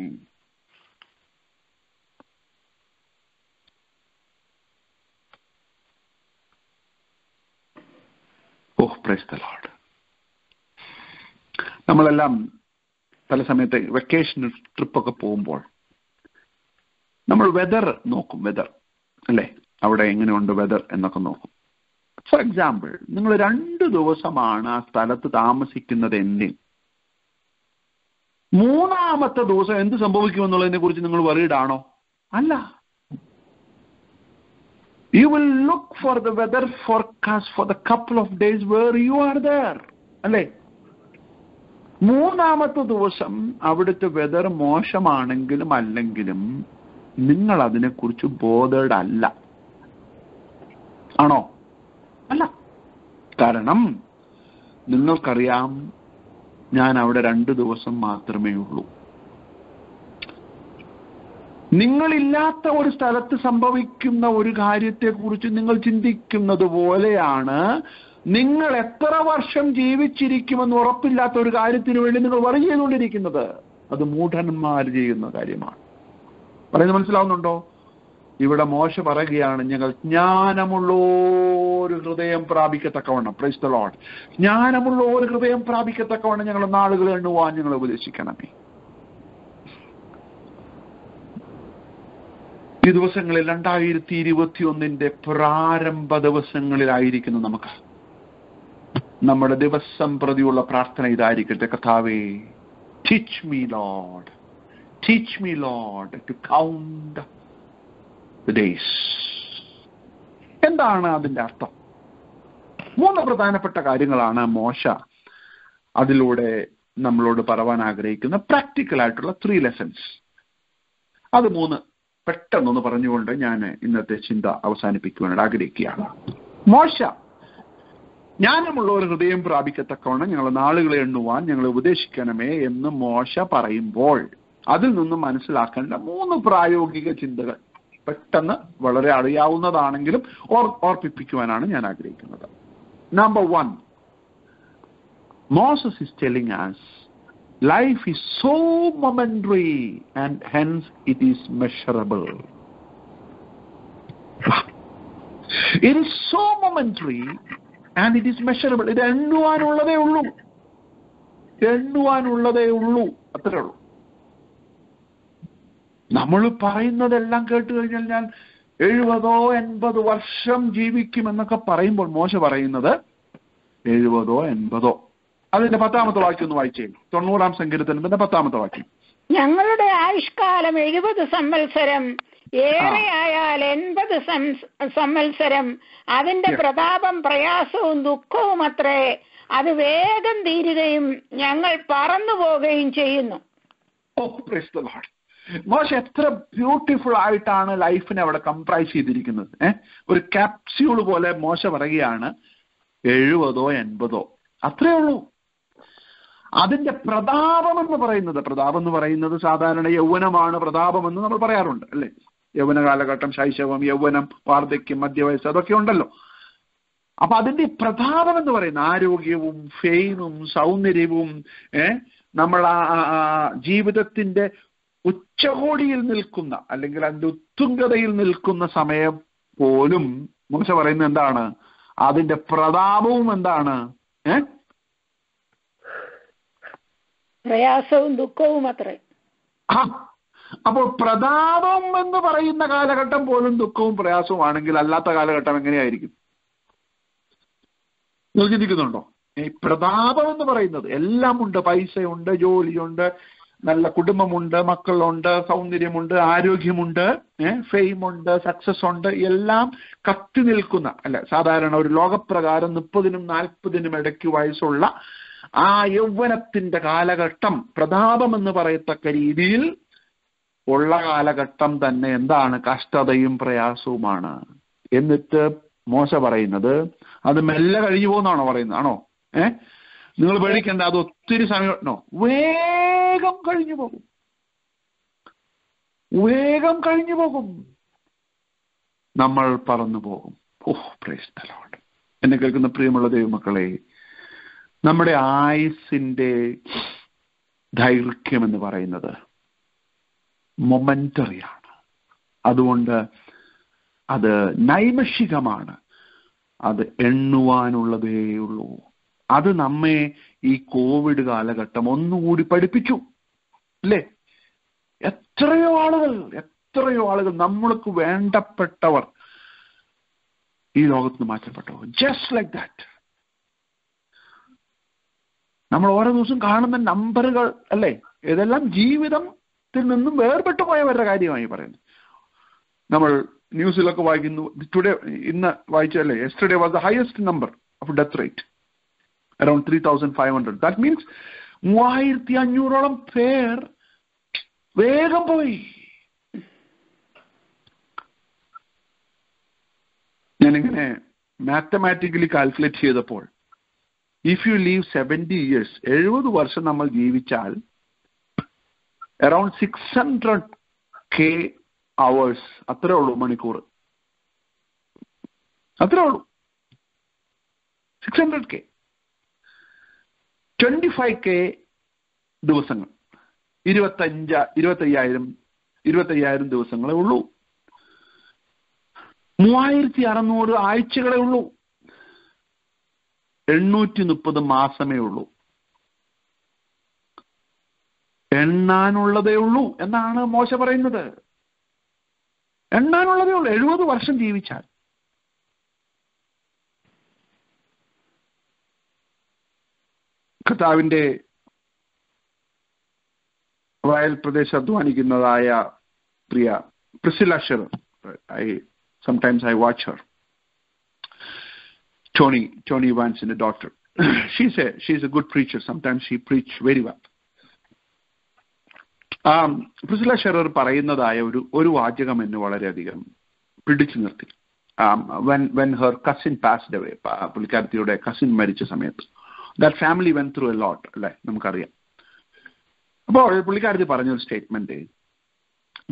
Price the Lord. നമ്മളെല്ലാം പല സമയത്ത് വെക്കേഷൻ ട്രിപ്പൊക്കെ പോകുമ്പോൾ നമ്മൾ വെതർ നോക്കും. വെതർ അല്ലേ, അവിടെ എങ്ങനെയുണ്ട് വെതർ എന്നൊക്കെ നോക്കും. ഫോർ എക്സാമ്പിൾ, നിങ്ങൾ 2 ദിവസമാണ് ആ സ്ഥലത്ത് താമസിക്കുന്നത് എങ്കിൽ 3-ാമത്തെ ദിവസം എന്ത് സംഭവിക്കുമെന്നുള്ളതിനെ കുറിച്ച് നിങ്ങൾ worried ആണോ? അല്ല. You will look for the weather forecast for the couple of days where you are there. അല്ലേ? മൂന്നാമത്തെ ദിവസം അവിടുത്തെ വെതർ മോശമാണെങ്കിലും അല്ലെങ്കിലും നിങ്ങൾ അതിനെക്കുറിച്ച് ബോധേഡ് അല്ല. ആണോ? അല്ല. കാരണം നിങ്ങൾക്കറിയാം, ഞാൻ അവിടെ 2 ദിവസം മാത്രമേ ഉള്ളൂ. നിങ്ങളില്ലാത്ത ഒരു സ്ഥലത്ത് സംഭവിക്കുന്ന ഒരു കാര്യത്തെക്കുറിച്ച് നിങ്ങൾ ചിന്തിക്കുന്നത് പോലെയാണ് നിങ്ങൾ എത്ര വർഷം ജീവിച്ചിരിക്കുമെന്ന് ഉറപ്പില്ലാത്ത ഒരു കാര്യത്തിന് വേണ്ടി നിങ്ങൾ വറി ചെയ്തുകൊണ്ടിരിക്കുന്നത്. അത് മൂഢന്മാർ ചെയ്യുന്ന കാര്യമാണ്. പറയുന്നത് മനസ്സിലാവുന്നുണ്ടോ? ഇവിടെ മോശ പറയുകയാണ്, ഞങ്ങൾ ജ്ഞാനമുള്ള ഒരു ഹൃദയം പ്രാപിക്കത്തക്കവണ്ണം, പ്രൈസ് ദി ലോർഡ്, ജ്ഞാനമുള്ള ഒരു ഹൃദയം പ്രാപിക്കത്തക്കവണ്ണം ഞങ്ങൾ നാളുകൾ എണ്ണുവാൻ ഞങ്ങൾ ഉപദേശിക്കണമേ. ഈ ദിവസങ്ങളിൽ 2021 പ്രാരംഭ ദിവസങ്ങളിലായിരിക്കുന്നു നമുക്ക്. നമ്മുടെ ദിവസം പ്രതിയുള്ള പ്രാർത്ഥന ഇതായിരിക്കട്ടെ: കർത്താവേ, teach me lord, teach me lord to count the days. എന്താണ് അതിന്റെ അർത്ഥം? 3 പ്രധാനപ്പെട്ട കാര്യങ്ങളാണ് മോശ അതിലൂടെ നമ്മളോട് പറയാൻ ആഗ്രഹിക്കുന്ന പ്രാക്ടിക്കൽ ആയിട്ടുള്ള 3 ലെസൺസ്. അത് 3 പെട്ടെന്നൊന്ന് പറഞ്ഞുകൊണ്ട് ഞാൻ ഇന്നത്തെ ചിന്ത അവസാനിപ്പിക്കുവാനായിട്ട് ആഗ്രഹിക്കുകയാണ്. മോശ ജ്ഞാനമുള്ള ഒരു ഹൃദയം പ്രാപിക്കത്തക്കവണ്ണം ഞങ്ങൾ നാളുകളെ എണ്ണുവാൻ ഞങ്ങൾ ഉപദേശിക്കണമേ എന്ന് മോശ പറയുമ്പോൾ അതിൽ നിന്നും മനസ്സിലാക്കേണ്ട 3 പ്രായോഗിക ചിന്തകൾ പെട്ടെന്ന് വളരെ അറിയാവുന്നതാണെങ്കിലും ഓർപ്പിപ്പിക്കുവാനാണ് ഞാൻ ആഗ്രഹിക്കുന്നത്. Number 1, Moses is telling us life is so momentary and hence it is measurable. It is so momentary and it is measurable. ഇത് എണ്ണുവാനുള്ളതേ ഉള്ളൂ, എണ്ണുവാനുള്ളതേ ഉള്ളൂ, അത്രേ ഉള്ളൂ. നമ്മൾ പറയുന്നതെല്ലാം കേട്ട് കഴിഞ്ഞാൽ ഞാൻ 70-80 വർഷം ജീവിക്കുമെന്നൊക്കെ പറയുമ്പോൾ മോശ പറയുന്നത് 70-80. അതിന്റെ 10ാമത്തെ വാക്യം ഒന്ന് വായിച്ചേ. 90-ാം സങ്കീർത്തനത്തിന്റെ 10ാമത്തെ വാക്യം. ഞങ്ങളുടെ ആയുഷ്കാലം 70 സംവത്സരം, ഏറെയായാൽ 80 സംവത്സരം. അതിന്റെ പ്രതാപം പ്രയാസവും ദുഃഖവും അത്രേ. അത് വേഗം തീരുകയും ഞങ്ങൾ പറന്നു പോവുകയും ചെയ്യുന്നു. മോശ എത്ര ബ്യൂട്ടിഫുൾ ആയിട്ടാണ് ലൈഫിനെ അവിടെ കംപ്രൈസ് ചെയ്തിരിക്കുന്നത്. ഒരു ക്യാപ്സ്യൂൾ പോലെ മോശ പറയുകയാണ് 70-80 അത്രേ ഉള്ളൂ. അതിന്റെ പ്രതാപം എന്ന് പറയുന്നത് സാധാരണ യൗവനമാണ് പ്രതാപമെന്ന് നമ്മൾ പറയാറുണ്ട്, അല്ലെ? യൗവന കാലഘട്ടം, ശൈശവം, യൗവനം, വാർദ്ധക്യം, മധ്യവയസ്സ്, അതൊക്കെ ഉണ്ടല്ലോ. അപ്പൊ അതിന്റെ പ്രതാപം എന്ന് പറയുന്ന ആരോഗ്യവും ഫെയിമും സൗന്ദര്യവും നമ്മൾ ജീവിതത്തിന്റെ ഉച്ചകോടിയിൽ നിൽക്കുന്ന അല്ലെങ്കിൽ അതിന്റെ ഉത്തുംഗതയിൽ നിൽക്കുന്ന സമയം പോലും മോശ പറയുന്നത് എന്താണ്? അതിന്റെ പ്രതാപവും എന്താണ്? പ്രയാസവും ദുഃഖവും അത്രേ. അപ്പോൾ പ്രതാപം എന്ന് പറയുന്ന കാലഘട്ടം പോലും ദുഃഖവും പ്രയാസവും ആണെങ്കിൽ അല്ലാത്ത കാലഘട്ടം എങ്ങനെയായിരിക്കും? നിങ്ങൾ ചിന്തിക്കുന്നുണ്ടോ? ഈ പ്രതാപം എന്ന് പറയുന്നത് എല്ലാം ഉണ്ട്. പൈസയുണ്ട്, ജോലിയുണ്ട്, നല്ല കുടുംബമുണ്ട്, മക്കളുണ്ട്, സൗന്ദര്യമുണ്ട്, ആരോഗ്യമുണ്ട്, ഫെയിമുണ്ട്, സക്സസ് ഉണ്ട്, എല്ലാം കത്തി നിൽക്കുന്ന, അല്ലെ? സാധാരണ ഒരു ലോകപ്രകാരം 30-നും 40-നും ഇടയ്ക്ക് വയസ്സുള്ള ആ യൗവനത്തിന്റെ കാലഘട്ടം പ്രതാപം എന്ന് പറയത്തക്ക രീതിയിൽ ഉള്ള കാലഘട്ടം തന്നെ എന്താണ്? കഷ്ടതയും പ്രയാസവുമാണ്. എന്നിട്ട് മോശ പറയുന്നത് അത് മെല്ലെ കഴിഞ്ഞു പോകുന്നാണോ പറയുന്നത്? ആണോ? നിങ്ങൾ പേടിക്കേണ്ട, അത് ഒത്തിരി സമയം വേഗം കഴിഞ്ഞു പോകും, വേഗം കഴിഞ്ഞു പോകും, നമ്മൾ പറന്നു പോകും. Price the Lord. എന്നെ കേൾക്കുന്ന പ്രിയമുള്ള ദൈവമക്കളെ, നമ്മുടെ ആയുസിന്റെ ദൈർഘ്യം എന്ന് പറയുന്നത് മൊമെന്ററിയാണ്. അതുകൊണ്ട് അത് നൈമിഷികമാണ്, അത് എണ്ണുവാനുള്ളതേ ഉള്ളൂ. അത് നമ്മെ ഈ കോവിഡ് കാലഘട്ടം ഒന്നുകൂടി പഠിപ്പിച്ചു, അല്ലേ? എത്രയോ ആളുകൾ നമ്മൾക്ക് വേണ്ടപ്പെട്ടവർ ഈ ലോകത്ത് മാറ്റപ്പെട്ടവർ, ജസ്റ്റ് ലൈക്ക് ദാറ്റ്. നമ്മൾ ഓരോ ദിവസം കാണുന്ന നമ്പറുകൾ, അല്ലേ? ഇതെല്ലാം ജീവിതത്തിൽ നിന്നും വേർപെട്ടു പോയവരുടെ കാര്യമായി പറയുന്നത്. നമ്മൾ ന്യൂസിലൊക്കെ വായിക്കുന്നു, ഇന്ന് വായിച്ചല്ലേ, yesterday was the highest number of death rate, around 3,500. That means 3500 പേർ വേഗം പോയി. ഞാനിങ്ങനെ മാത്തമാറ്റിക്കലി കാൽക്കുലേറ്റ് ചെയ്തപ്പോൾ ഇഫ് യു ലീവ് 70 years, 70 വർഷം നമ്മൾ ജീവിച്ചാൽ അറൌണ്ട് 600K hours, അത്രേ ഉള്ളൂ മണിക്കൂർ, അത്രേ ഉള്ളൂ. 600K, 25K ദിവസങ്ങൾ, 25,000 ദിവസങ്ങളേ ഉള്ളൂ. 3600 ആഴ്ചകളേ ഉള്ളൂ. 830 മാസമേ ഉള്ളൂ. എണ്ണാനുള്ളതേ ഉള്ളൂ എന്നാണ് മോശ പറയുന്നത്. എണ്ണാനുള്ളതേ ഉള്ളൂ 70 വർഷം ജീവിച്ചാൽ. കർത്താവിന്റെ വയൽ പ്രദേശം അധ്വാനിക്കുന്നതായ പ്രിയ Priscilla Shirer, sometimes I watch her, Tony Evans's daughter. she's a good preacher. Sometimes she preach very well. Priscilla Shirer പറയുന്നതായ ഒരു വാചകം എന്നെ വളരെയധികം പിടിച്ചു നിർത്തി. when her cousin passed away, പുള്ളിക്കാരത്തിയുടെ കസിൻ മരിച്ച സമയത്ത്, that family went through a lot, അല്ലെ, നമുക്കറിയാം. അപ്പോൾ പുള്ളിക്കാരത്തി പറഞ്ഞൊരു സ്റ്റേറ്റ്മെന്റ്,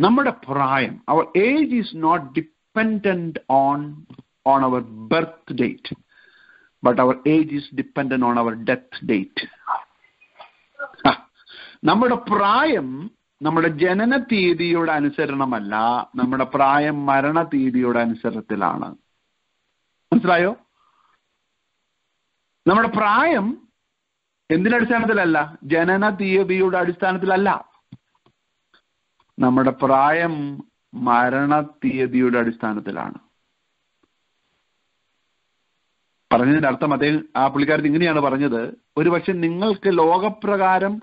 നമ്മുടെ പ്രായം, our age is not dependent on our birth date, but our age is dependent on our death date. നമ്മുടെ പ്രായം നമ്മുടെ ജനന തീയതിയുടെ അനുസരണമല്ല, നമ്മുടെ പ്രായം മരണ തീയതിയുടെ അനുസരണത്തിലാണ്. മനസ്സിലായോ? നമ്മുടെ പ്രായം എന്തിന്റെ അടിസ്ഥാനത്തിലല്ല? ജനന തീയതിയുടെ അടിസ്ഥാനത്തിലല്ല. നമ്മുടെ പ്രായം മരണ തീയതിയുടെ അടിസ്ഥാനത്തിലാണ്. പറഞ്ഞതിന്റെ അർത്ഥം ആ പുള്ളിക്കാരൻ ഇങ്ങനെയാണ് പറഞ്ഞത്, ഒരുപക്ഷെ നിങ്ങൾക്ക് ലോകപ്രകാരം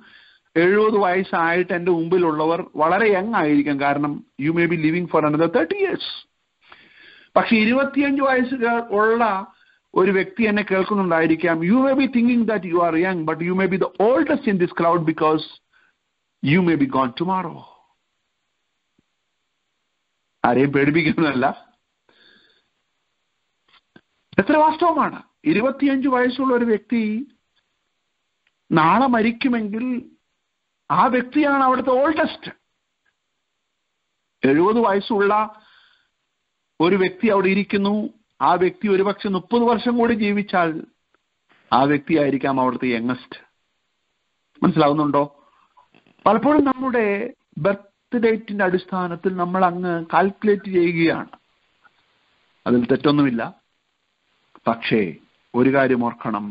70 വയസ്സായിട്ട് എൻ്റെ മുമ്പിലുള്ളവർ വളരെ യങ് ആയിരിക്കും, കാരണം you may be living for another 30 years. പക്ഷെ 25 വയസ്സ് ഉള്ള ഒരു വ്യക്തി എന്നെ കേൾക്കുന്നുണ്ടായിരിക്കാം. You may be thinking that you are young, but you may be the oldest in this crowd because you may be gone tomorrow. ആരെയും പേടിപ്പിക്കുന്നതല്ല, എത്ര വാസ്തവമാണ്. 25 വയസ്സുള്ള ഒരു വ്യക്തി നാളെ മരിക്കുമെങ്കിൽ ആ വ്യക്തിയാണ് അവിടുത്തെ ഓൾഡസ്റ്റ്. 70 വയസ്സുള്ള ഒരു വ്യക്തി അവിടെ ഇരിക്കുന്നു, ആ വ്യക്തി ഒരുപക്ഷെ 30 വർഷം കൂടി ജീവിച്ചാൽ ആ വ്യക്തി ആയിരിക്കാം അവിടുത്തെ യങ്ങസ്റ്റ്. മനസ്സിലാവുന്നുണ്ടോ? പലപ്പോഴും നമ്മുടെ ബർത്ത് ഡേറ്റിന്റെ അടിസ്ഥാനത്തിൽ നമ്മൾ അങ്ങ് കാൽക്കുലേറ്റ് ചെയ്യുകയാണ്. അതിൽ തെറ്റൊന്നുമില്ല. പക്ഷേ ഒരു കാര്യം ഓർക്കണം,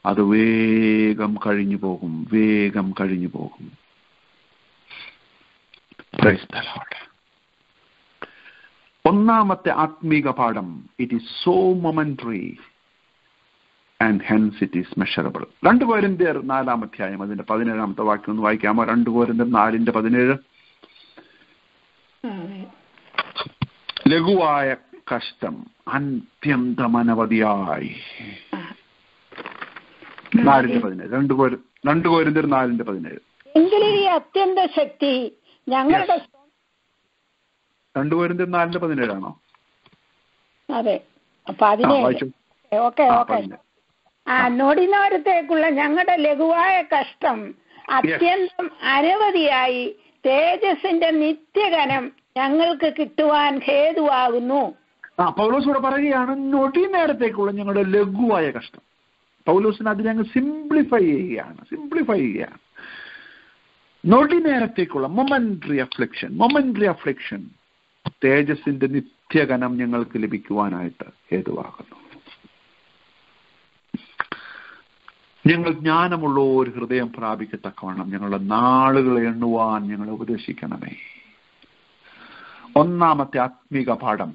അത് വേഗം കഴിഞ്ഞു പോകും, വേഗം കഴിഞ്ഞു പോകും. Price the Lord. ഒന്നാമത്തെ ആത്മീക പാഠം, it is so momentary and hence it is measurable. 2 കൊരിന്ത്യർ 4-ാം അധ്യായം അതിന്റെ 17-ാമത്തെ വാക്യം ഒന്ന് വായിക്കാമോ? 2 കൊരിന്ത്യർ 4:17. ലഘുവായ കഷ്ടം അത്യന്തമനവധിയായി. 4:17. 2 കൊരിന്ത്യർ 4:17. എങ്കിലും ഈ അത്യന്ത ശക്തി ഞങ്ങളുടെ 2 കൊരിന്ത്യർ 4:17 ആണോ? അതെ. അപ്പൊ നൊടിനേരത്തേക്കുള്ള ഞങ്ങളുടെ ലഘുവായ കഷ്ടം അത്യന്തം അനവധിയായി തേജസ്സിന്റെ നിത്യകനം ഞങ്ങൾക്ക് കിട്ടുവാൻ ഹേതുവാകുന്നു. പൗലോസ് ഇവിടെ പറയുകയാണ്, നൊടി നേരത്തേക്കുള്ള ഞങ്ങളുടെ ലഘുവായ കഷ്ടം. പൗലോസിന് അതിനെ അങ്ങ് സിംപ്ലിഫൈ ചെയ്യുകയാണ്. നൊടി നേരത്തേക്കുള്ള മൊമെന്ററി അഫ്ലിക്ഷൻ തേജസ്സിന്റെ നിത്യകനം ഞങ്ങൾക്ക് ലഭിക്കുവാനായിട്ട് ഹേതുവാകുന്നു. ഞങ്ങൾ ജ്ഞാനമുള്ള ഒരു ഹൃദയം പ്രാപിക്കത്തക്കവണ്ണം ഞങ്ങളുടെ നാളുകളെ എണ്ണുവാൻ ഞങ്ങളെ ഉപദേശിക്കണമേ. ഒന്നാമത്തെ ആത്മീക പാഠം,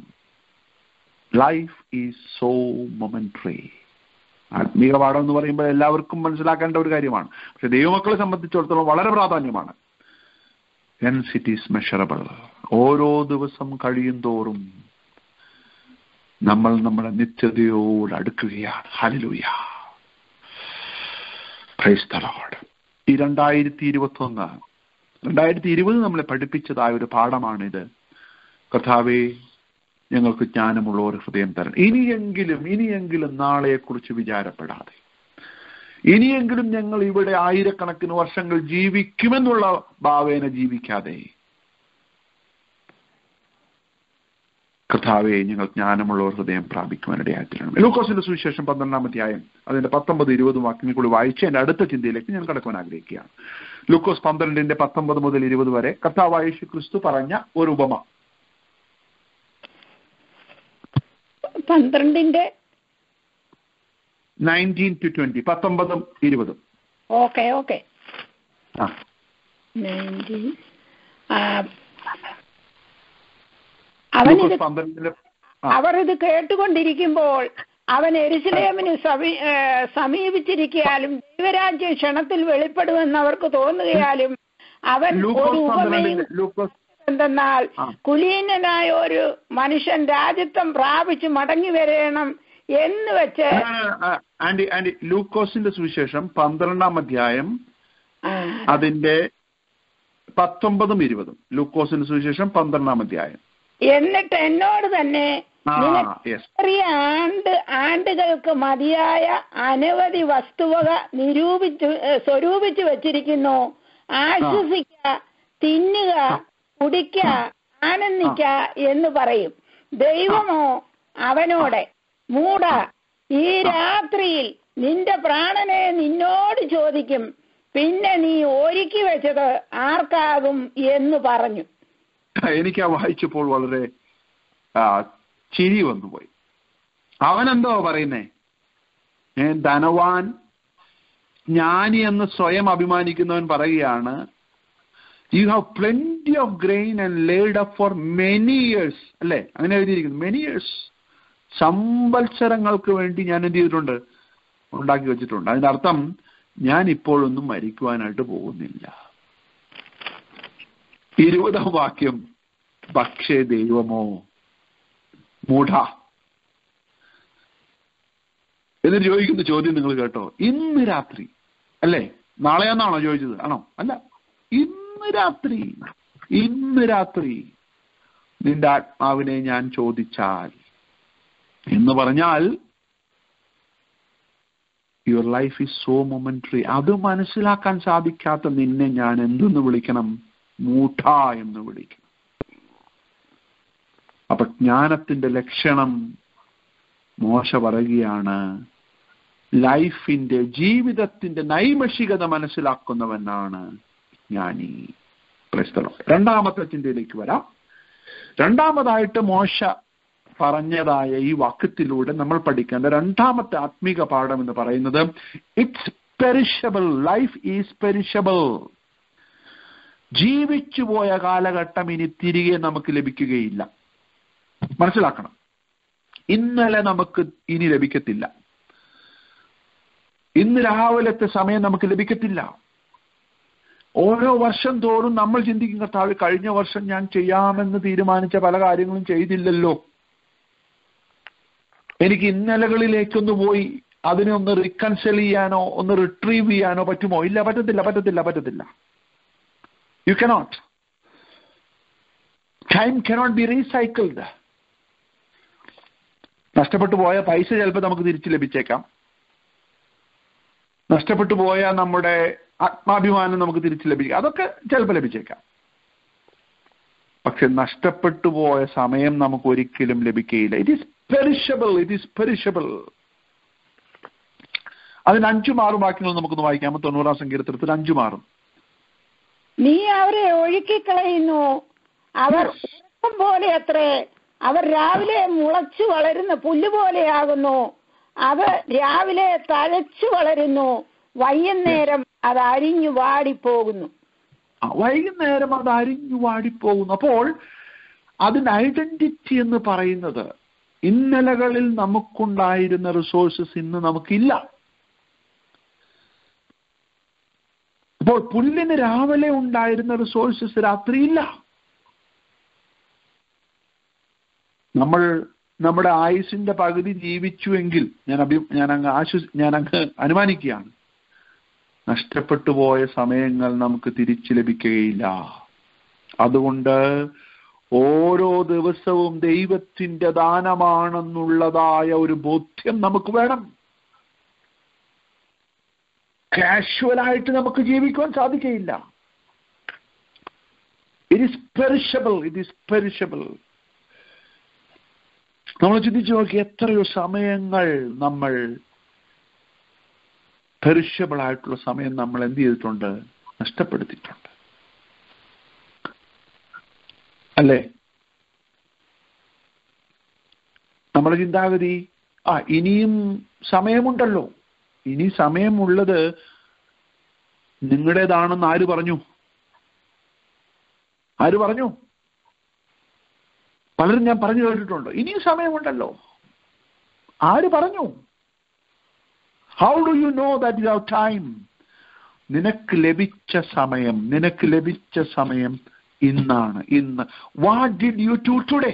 ലൈഫ് ഈസ് സോ മൊമെന്ററി. ആത്മീക പാഠം എന്ന് പറയുമ്പോൾ എല്ലാവർക്കും മനസ്സിലാക്കേണ്ട ഒരു കാര്യമാണ്, പക്ഷെ ദൈവമക്കളെ സംബന്ധിച്ചിടത്തോളം വളരെ പ്രാധാന്യമാണ്. Hence it is measurable. ഓരോ ദിവസം കഴിയും തോറും നമ്മൾ നമ്മുടെ നിത്യതയോട് അടുക്കുകയാണ്. ഹല്ലേലൂയ. Price the Lord. ഈ 2020 നമ്മളെ പഠിപ്പിച്ചതായ ഒരു പാഠമാണിത്. കർത്താവേ, ഞങ്ങൾക്ക് ജ്ഞാനമുള്ള ഒരു ഹൃദയം തരണം. ഇനിയെങ്കിലും നാളെയെക്കുറിച്ച് വിചാരപ്പെടാതെ, ഇനിയെങ്കിലും ഞങ്ങൾ ഇവിടെ ആയിരക്കണക്കിന് വർഷങ്ങൾ ജീവിക്കുമെന്നുള്ള ഭാവേന ജീവിക്കാതെ, കർത്താവെ, ഞങ്ങൾ ജ്ഞാനമുള്ള ഒരു ഹൃദയം പ്രാപിക്കുവാനിടയായിത്തീരണം. ലൂക്കോസിന്റെ സുവിശേഷം 12-ാം അധ്യായം അതിന്റെ 19-20 വാക്യങ്ങൾ കൂടി വായിച്ച് എന്റെ അടുത്ത ചിന്തയിലേക്ക് ഞാൻ കടക്കുവാൻ ആഗ്രഹിക്കുകയാണ്. ലൂക്കോസ് 12-ന്റെ 19 മുതൽ 20 വരെ കർത്താവായ യേശു ക്രിസ്തു പറഞ്ഞ ഒരു ഉപമ. 12-ന്റെ 19 to 20, 19-ഉം 20-ഉം. ഓക്കെ. 19. അവർ ഇത് കേട്ടുകൊണ്ടിരിക്കുമ്പോൾ അവൻ യെരൂശലേമിന് സമീപിച്ചിരിക്കയാലും ദൈവരാജ്യം ക്ഷണത്തിൽ വെളിപ്പെടുമെന്ന് അവർക്ക് തോന്നുകയാലും അവൻ ഒരു ഉപമയും എന്തെന്നാൽ, കുലീനനായ ഒരു മനുഷ്യൻ രാജ്യത്വം പ്രാപിച്ച് മടങ്ങി വരണം എന്ന് വെച്ച്. ലൂക്കോസിന്റെ സുവിശേഷം 12-ാം അധ്യായം അതിന്റെ 19-ഉം 20-ഉം. ലൂക്കോസിന്റെ സുവിശേഷം 12-ാം അധ്യായം. എന്നിട്ട് എന്നോട് തന്നെ ചെറിയ ആണ്ടുകൾക്ക് മതിയായ അനവധി വസ്തുവക സ്വരൂപിച്ചു വച്ചിരിക്കുന്നു. ആശ്വസിക്ക, തിന്നുക, കുടിക്ക, ആനന്ദിക്ക എന്ന് പറയും. ദൈവമോ അവനോട്, മൂഢ, ഈ രാത്രിയിൽ നിന്റെ പ്രാണനെ നിന്നോട് ചോദിക്കും, പിന്നെ നീ ഒരുക്കി വെച്ചത് ആർക്കാകും എന്ന് പറഞ്ഞു. എനിക്ക് വായിച്ചപ്പോൾ വളരെ ചിരി വന്നുപോയി. അവനെന്തോ പറയുന്നേ, ധനവാൻ, ജ്ഞാനി എന്ന് സ്വയം അഭിമാനിക്കുന്നവൻ പറയുകയാണ്, you have plenty of grain and laid up for many years. അല്ലേ? അങ്ങനെ എഴുതിയിരിക്കുന്നു. മെനി ഇയേഴ്സ്, സംവത്സരങ്ങൾക്ക് വേണ്ടി ഞാൻ എന്ത് ചെയ്തിട്ടുണ്ട്? ഉണ്ടാക്കി വെച്ചിട്ടുണ്ട്. അതിന്റെ അർത്ഥം, ഞാൻ ഇപ്പോഴൊന്നും മരിക്കുവാനായിട്ട് പോകുന്നില്ല. 20-ാം വാക്യം, പക്ഷേ ദൈവമോ മൂഢ. എന്നിട്ട് ചോദിക്കുന്ന ചോദ്യം നിങ്ങൾ കേട്ടോ, ഇന്ന് രാത്രി, അല്ലേ? നാളെയാന്നാണോ ചോദിച്ചത്? ആണോ? അല്ല, ഇന്ന് രാത്രി നിന്റെ ആത്മാവിനെ ഞാൻ ചോദിച്ചാൽ എന്ന് പറഞ്ഞാൽ, your life is so momentary. അത് മനസ്സിലാക്കാൻ സാധിക്കാത്ത നിന്നെ ഞാൻ എന്തെന്ന് വിളിക്കണം? മൂഢ എന്ന് വിളിക്കണം. അപ്പൊ ജ്ഞാനത്തിന്റെ ലക്ഷണം മോശ പറയുകയാണ്, ലൈഫിന്റെ, ജീവിതത്തിന്റെ നൈമഷികത മനസ്സിലാക്കുന്നവനാണ് ജ്ഞാനി. രണ്ടാമത്തെ ചിന്തയിലേക്ക് വരാം. രണ്ടാമതായിട്ട് മോശ പറഞ്ഞതായ ഈ വാക്യത്തിലൂടെ നമ്മൾ പഠിക്കേണ്ട രണ്ടാമത്തെ ആത്മീക പാഠം എന്ന് പറയുന്നത്, it's perishable. Life is perishable. ജീവിച്ചു പോയ കാലഘട്ടം ഇനി തിരികെ നമുക്ക് ലഭിക്കുകയില്ല. മനസ്സിലാക്കണം, ഇന്നലെ നമുക്ക് ഇനി ലഭിക്കത്തില്ല. ഇന്ന് രാവിലത്തെ സമയം നമുക്ക് ലഭിക്കത്തില്ല. ഓരോ വർഷം തോറും നമ്മൾ ചിന്തിക്കും, കർത്താവേ, കഴിഞ്ഞ വർഷം ഞാൻ ചെയ്യാമെന്ന് തീരുമാനിച്ച പല കാര്യങ്ങളും ചെയ്തില്ലല്ലോ. എനിക്ക് ഇന്നലകളിലേക്കൊന്ന് പോയി അതിനെ ഒന്ന് റീകൺസിൽ ചെയ്യാനോ ഒന്ന് റിട്രീവ് ചെയ്യാനോ പറ്റുമോ? ഇല്ല, പറ്റത്തില്ല. You cannot. Time cannot be recycled. നഷ്ടപ്പെട്ടു പോയ പൈസ ചിലപ്പോൾ നമുക്ക് തിരിച്ചു ലഭിച്ചേക്കാം. നഷ്ടപ്പെട്ടു പോയ നമ്മുടെ ആത്മാഭിമാനം നമുക്ക് തിരിച്ചു ലഭിക്കാം. അതൊക്കെ ചിലപ്പോൾ ലഭിച്ചേക്കാം. പക്ഷെ നഷ്ടപ്പെട്ടു പോയ സമയം നമുക്ക് ഒരിക്കലും ലഭിക്കുകയില്ല. It is perishable. അതിന് 5-6 വാക്യങ്ങൾ നമുക്കൊന്ന് വായിക്കാമോ? 90-ാം സങ്കീർത്തനത്തിൽ 5-6. നീ അവരെ ഒഴുക്കിക്കളയുന്നു, അവർ ഉറക്കം പോലെ അത്രേ. അവർ രാവിലെ മുളച്ചു വളരുന്ന പുല്ലുപോലെയാകുന്നു. അവർ രാവിലെ തഴച്ചു വളരുന്നു, വൈകുന്നേരം അത് അരിഞ്ഞു വാടിപ്പോകുന്നു. വൈകുന്നേരം അത് അരിഞ്ഞു വാടിപ്പോകുന്നു. അപ്പോൾ അതിന്റെ ഐഡന്റിറ്റി എന്ന് പറയുന്നത്, ഇന്നലകളിൽ നമുക്കുണ്ടായിരുന്ന റിസോഴ്സസ് ഇന്ന് നമുക്കില്ല. അപ്പോൾ പുല്ലിന് രാവിലെ ഉണ്ടായിരുന്ന റിസോഴ്സസ് രാത്രിയില്ല. നമ്മൾ നമ്മുടെ ആയുസിന്റെ പകുതി ജീവിച്ചുവെങ്കിൽ ഞാൻ അങ്ങ് അനുമാനിക്കുകയാണ്, നഷ്ടപ്പെട്ടു പോയ സമയങ്ങൾ നമുക്ക് തിരിച്ചു ലഭിക്കുകയില്ല. അതുകൊണ്ട് ഓരോ ദിവസവും ദൈവത്തിന്റെ ദാനമാണെന്നുള്ളതായ ഒരു ബോധ്യം നമുക്ക് വേണം. കാഷ്വലായിട്ട് നമുക്ക് ജീവിക്കുവാൻ സാധിക്കുകയില്ല. It is perishable, it is perishable. നമ്മൾ ചിന്തിച്ചു നോക്കി, എത്രയോ സമയങ്ങൾ നമ്മൾ പെരിഷബിൾ ആയിട്ടുള്ള സമയം നമ്മൾ എന്ത് ചെയ്തിട്ടുണ്ട്? നഷ്ടപ്പെടുത്തിയിട്ടുണ്ട്, അല്ലേ? നമ്മുടെ ചിന്താഗതി, ഇനിയും സമയമുണ്ടല്ലോ, ഇനി സമയമുള്ളത് നിങ്ങളുടേതാണെന്ന് ആര് പറഞ്ഞു? ആര് പറഞ്ഞു? പലരും ഞാൻ പറഞ്ഞു കേട്ടിട്ടുണ്ട്, ഇനിയും സമയമുണ്ടല്ലോ. ആര് പറഞ്ഞു? How do you know that you have time? നിനക്ക് ലഭിച്ച സമയം ഇന്നാണ്. ഇന്ന്. What did you do today?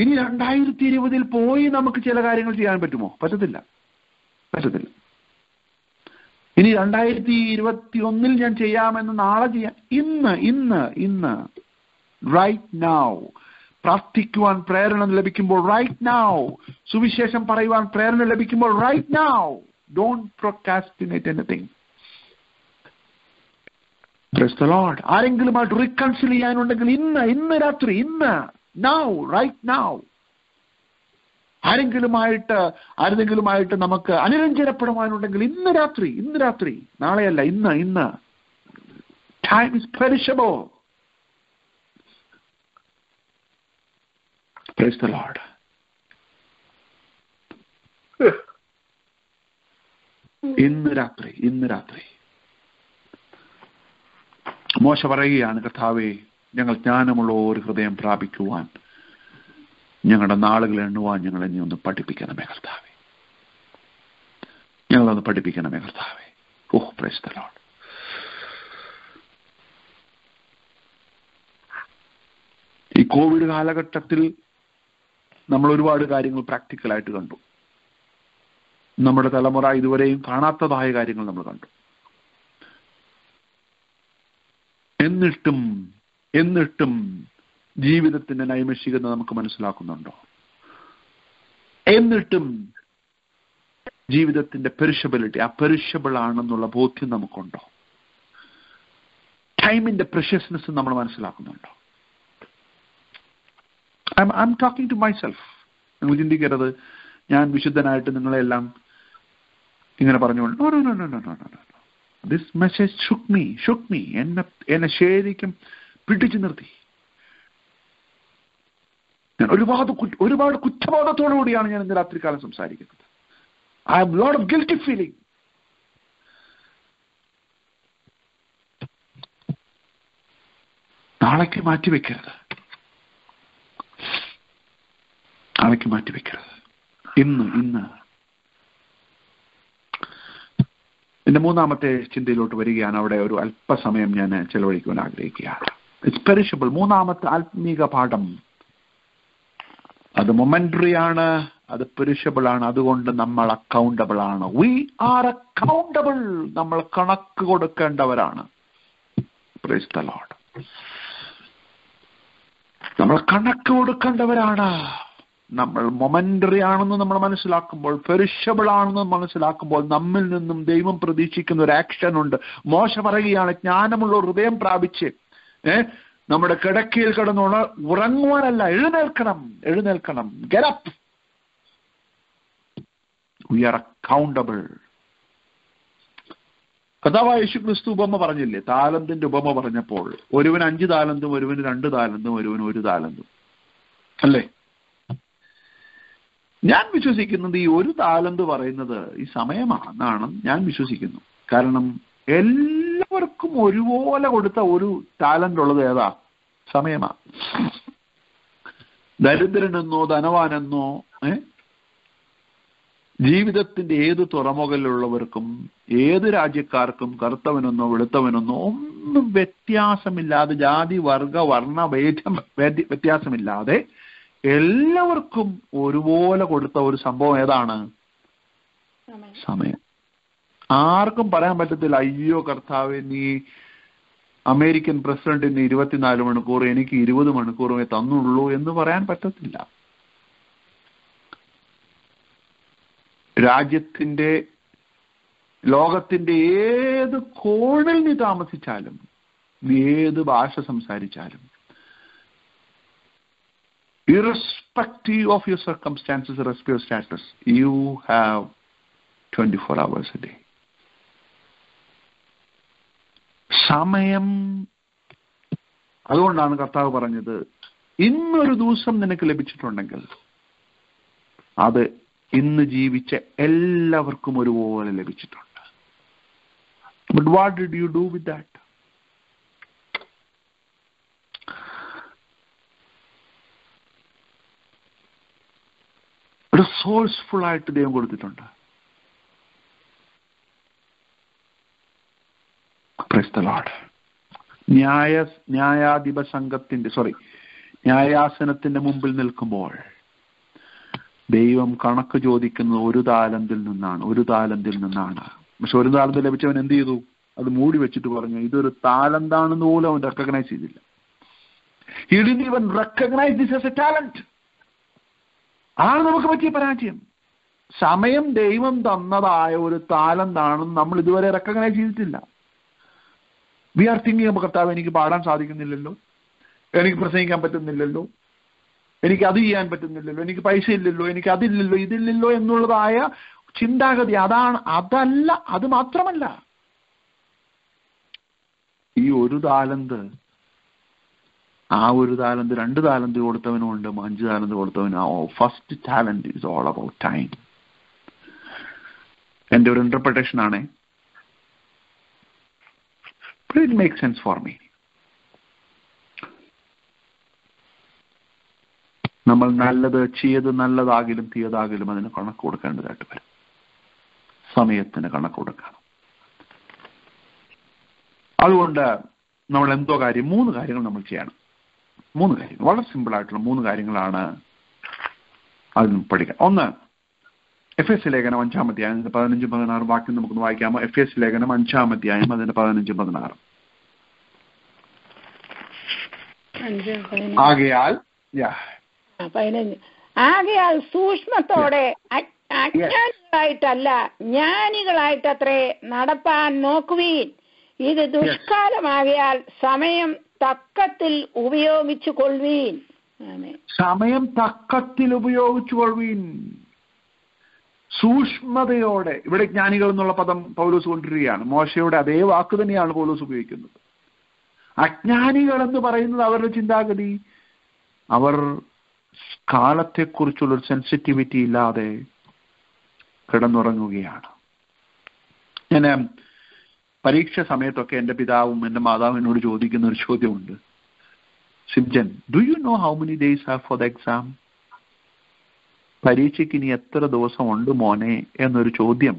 ഇനി 2020 പോയി നമുക്ക് ചില കാര്യങ്ങൾ ചെയ്യാൻ പറ്റുമോ? പറ്റത്തില്ല. ഇനി 2021 ഞാൻ ചെയ്യാമെന്ന് നാളെ ചെയ്യാം. ഇന്ന് റൈറ്റ് നൗ. പ്രാർത്ഥിക്കുവാൻ പ്രേരണ ലഭിക്കുമ്പോൾ റൈറ്റ് നൗ. സുവിശേഷം പറയുവാൻ പ്രേരണ ലഭിക്കുമ്പോൾ right now. Don't procrastinate anything. Praise the lord. ആരെങ്കിലുമായിട്ട് റീകൺസിൽ ചെയ്യാനുണ്ടെങ്കിൽ ഇന്ന് രാത്രി, നൗ, റൈറ്റ് നൗ. ആരെങ്കിലുമായിട്ട് നമുക്ക് അനുരഞ്ജനപ്പെടുവാനുണ്ടെങ്കിൽ ഇന്ന് രാത്രി, നാളെയല്ല, ഇന്ന്. Time is perishable. Price the Lord. ഇന്ന് രാത്രി മോശ പറയുകയാണ്, കർത്താവേ, ഞങ്ങൾ ജ്ഞാനമുള്ള ഒരു ഹൃദയം പ്രാപിക്കുവാൻ, ഞങ്ങളുടെ നാളുകൾ എണ്ണുവാൻ ഞങ്ങളെ നീ ഒന്ന് പഠിപ്പിക്കണമേ കർത്താവേ. ഞങ്ങളൊന്ന് പഠിപ്പിക്കണമേ കർത്താവേ. ഓഹ്, പ്രൈസ് ദി ലോർഡ്. ഈ കോവിഡ് കാലഘട്ടത്തിൽ നമ്മൾ ഒരുപാട് കാര്യങ്ങൾ പ്രാക്ടിക്കലായിട്ട് കണ്ടു. നമ്മുടെ തലമുറ ഇതുവരെയും കാണാത്തതായ കാര്യങ്ങൾ നമ്മൾ കണ്ടു. എന്നിട്ടും ജീവിതത്തിന്റെ നൈമിഷികത നമുക്ക് മനസ്സിലാക്കുന്നുണ്ടോ? എന്നിട്ടും ജീവിതത്തിന്റെ പെരിഷബിലിറ്റി, പെരിഷബിൾ ആണെന്നുള്ള ബോധ്യം നമുക്കുണ്ടോ? ടൈമിന്റെ പ്രഷ്യസ്നെസ് നമ്മൾ മനസ്സിലാക്കുന്നുണ്ടോ? I'm talking to myself. നിങ്ങൾ ചിന്തിക്കരുത് ഞാൻ വിശുദ്ധനായിട്ട് നിങ്ങളെല്ലാം ഇങ്ങനെ പറഞ്ഞുകൊണ്ട്. No. This message shook me. എന്നെ ശരിക്കും പിടിച്ചു നിർത്തി. ഞാൻ ഒരുപാട് കുറ്റബോധത്തോടുകൂടിയാണ് ഞാൻ ഇന്ന് രാത്രികാലം സംസാരിക്കുന്നത്. I have a lot of guilty feeling. നാളേക്ക് മാറ്റിവെക്കരുത്. ഇന്ന്. എന്റെ മൂന്നാമത്തെ ചിന്തയിലോട്ട് വരികയാണ്. അവിടെ ഒരു അല്പസമയം ഞാൻ ചെലവഴിക്കുവാൻ ആഗ്രഹിക്കുകയാണ്. It's perishable. മൂന്നാമത്തെ ആത്മീക പാഠം, അത് മൊമെന്ററി ആണ്, അത് പെരിഷബിൾ ആണ്. അതുകൊണ്ട് നമ്മൾ അക്കൗണ്ടബിൾ ആണ്. We are accountable. നമ്മൾ കണക്ക് കൊടുക്കേണ്ടവരാണ്. Price the Lord. നമ്മൾ കണക്ക് കൊടുക്കേണ്ടവരാണ്. നമ്മൾ മൊമെന്ററി ആണെന്ന് നമ്മൾ മനസ്സിലാക്കുമ്പോൾ, പെരിഷബിൾ ആണെന്ന് മനസ്സിലാക്കുമ്പോൾ, നമ്മിൽ നിന്നും ദൈവം പ്രതീക്ഷിക്കുന്ന ഒരു ആക്ഷൻ ഉണ്ട്. മോശ പറയുകയാണ്, ജ്ഞാനമുള്ള ഹൃദയം പ്രാപിച്ച് നമ്മുടെ കിടക്കയിൽ കിടന്ന് ഉറങ്ങുവാനല്ല, എഴുന്നേൽക്കണം. Get up. We are accountable. കർത്താവായ യേശുക്രിസ്തു ഉപമ പറഞ്ഞില്ലേ? താലന്തിന്റെ ഉപമ പറഞ്ഞപ്പോൾ ഒരുവന് 5 താലന്തും, ഒരുവന് 2 താലന്തും, ഒരുവന് 1 താലന്തും, അല്ലേ? ഞാൻ വിശ്വസിക്കുന്നത് ഈ 1 താലന്ത് പറയുന്നത് ഈ സമയമാണെന്നാണ് ഞാൻ വിശ്വസിക്കുന്നു. കാരണം എല്ലാവർക്കും ഒരുപോലെ കൊടുത്ത 1 താലന്റ് ഉള്ളത് ഏതാ? സമയമാ. ദരിദ്രനെന്നോ ധനവാനെന്നോ ജീവിതത്തിന്റെ ഏത് തുറമുഖയിലുള്ളവർക്കും, ഏത് രാജ്യക്കാർക്കും, കറുത്തവനെന്നോ വെളുത്തവനെന്നോ ഒന്നും വ്യത്യാസമില്ലാതെ, ജാതി വർഗ വർണ്ണ വ്യത്യാസമില്ലാതെ എല്ലാവർക്കും ഒരുപോലെ കൊടുത്ത ഒരു സംഭവം ഏതാണ്? സമയം. ആർക്കും പറയാൻ പറ്റത്തില്ല, അയ്യോ കർത്താവേ നീ അമേരിക്കൻ പ്രസിഡന്റിന് 24 മണിക്കൂർ, എനിക്ക് 20 മണിക്കൂറേ തന്നുള്ളൂ എന്ന് പറയാൻ പറ്റത്തില്ല. രാജ്യത്തിന്റെ, ലോകത്തിന്റെ ഏത് കോണിൽ നീ താമസിച്ചാലും, നീ ഏത് ഭാഷ സംസാരിച്ചാലും, irrespective of your circumstances, irrespective of status, you have 24 hours a day. സമയം. അതുകൊണ്ടാണ് കർത്താവ് പറഞ്ഞത്, ഇന്നൊരു ദിവസം നിനക്ക് ലഭിച്ചിട്ടുണ്ടെങ്കിൽ അത് ഇന്ന് ജീവിച്ച എല്ലാവർക്കും ഒരുപോലെ ലഭിച്ചിട്ടുണ്ട്. But what did you do with that? Resourceful ആയിട്ട് ദൈവം കൊടുത്തിട്ടുണ്ട്. Praise the Lord. ന്യായാധിപ സംഘത്തിന്റെ ന്യായാസനത്തിന്റെ മുമ്പിൽ നിൽക്കുമ്പോൾ ദൈവം കണക്ക് ചോദിക്കുന്നത് ഒരു താലന്തിൽ നിന്നാണ്. പക്ഷെ ഒരു താലന്ത് ലഭിച്ചവൻ എന്ത് ചെയ്തു? അത് മൂടി വെച്ചിട്ട് പറഞ്ഞു ഇതൊരു താലന്താണെന്ന് പോലും അവൻ റെക്കഗ്നൈസ് ചെയ്തില്ല. He didn't even recognize this as a talent. ആണ് നമുക്ക് പറ്റിയ പരാജയം. സമയം ദൈവം തന്നതായ ഒരു താലന്താണെന്ന് നമ്മൾ ഇതുവരെ റെക്കഗ്നൈസ് ചെയ്തിട്ടില്ല. വി ആർ തിങ്കിങ്, കർത്താവ് എനിക്ക് പാടാൻ സാധിക്കുന്നില്ലല്ലോ, എനിക്ക് പ്രസംഗിക്കാൻ പറ്റുന്നില്ലല്ലോ, എനിക്ക് അത് ചെയ്യാൻ പറ്റുന്നില്ലല്ലോ, എനിക്ക് പൈസ ഇല്ലല്ലോ, എനിക്ക് അതില്ലല്ലോ, ഇതില്ലല്ലോ എന്നുള്ളതായ ചിന്താഗതി. അത് മാത്രമല്ല, ഈ ഒരു താലന്ത്, ആ ഒരു താലന്ത് 2 താലന്ത് കൊടുത്തവനുണ്ട്, 5 താലന്ത് കൊടുത്തവന്. First talent is all about time. എന്റെ ഒരു ഇന്റർപ്രിട്ടേഷൻ ആണ്. It makes sense for me. നമ്മൾ ചെയ്ത് നല്ലതാകിലും തീയതാകിലും അതിന് കണക്ക് കൊടുക്കേണ്ടതായിട്ട് വരും. സമയത്തിന് കണക്ക് കൊടുക്കണം. അതുകൊണ്ട് നമ്മൾ 3 കാര്യങ്ങൾ നമ്മൾ ചെയ്യണം. 3 കാര്യങ്ങൾ, വളരെ സിമ്പിൾ ആയിട്ടുള്ള 3 കാര്യങ്ങളാണ് അതിന് പഠിക്കാൻ. ഒന്ന്, എഫേസ്യ ലേഖനം 5-ാം അധ്യായം 15-16 വാക്യം നമുക്കൊന്ന് വായിക്കാമോ? എഫേസ്യ ലേഖനം 5-ാം അധ്യായം 15-16. ആകയാൽ സൂക്ഷ്മത്തോടെ അജ്ഞാനികളായിട്ടല്ല ജ്ഞാനികളായിട്ടത്രേ നടപ്പാൻ നോക്കുവീൻ. ഇത് ദുഷ്കാലമാകയാൽ സമയം തക്കത്തിൽ ഉപയോഗിച്ചു കൊള്ളുവീൻ. സമയം തക്കത്തിൽ ഉപയോഗിച്ചു കൊള്ളുവീൻ. സൂക്ഷ്മതയോടെ. ഇവിടെ ജ്ഞാനികൾ എന്നുള്ള പദം പൗലോസ് കൊണ്ടിരിക്കുകയാണ്. മോശയുടെ അതേ വാക്ക് തന്നെയാണ് പൗലോസ് ഉപയോഗിക്കുന്നത്. അജ്ഞാനികൾ എന്ന് പറയുന്നത് അവരുടെ ചിന്താഗതി, അവർ കാലത്തെക്കുറിച്ചുള്ളൊരു സെൻസിറ്റിവിറ്റി ഇല്ലാതെ കിടന്നുറങ്ങുകയാണ്. ഞാൻ പരീക്ഷ സമയത്തൊക്കെ എൻ്റെ പിതാവും എൻ്റെ മാതാവും എന്നോട് ചോദിക്കുന്ന ഒരു ചോദ്യമുണ്ട്. Simjan, do you know how many days have for the exam? പരീക്ഷയ്ക്ക് ഇനി എത്ര ദിവസം ഉണ്ട് മോനെ എന്നൊരു ചോദ്യം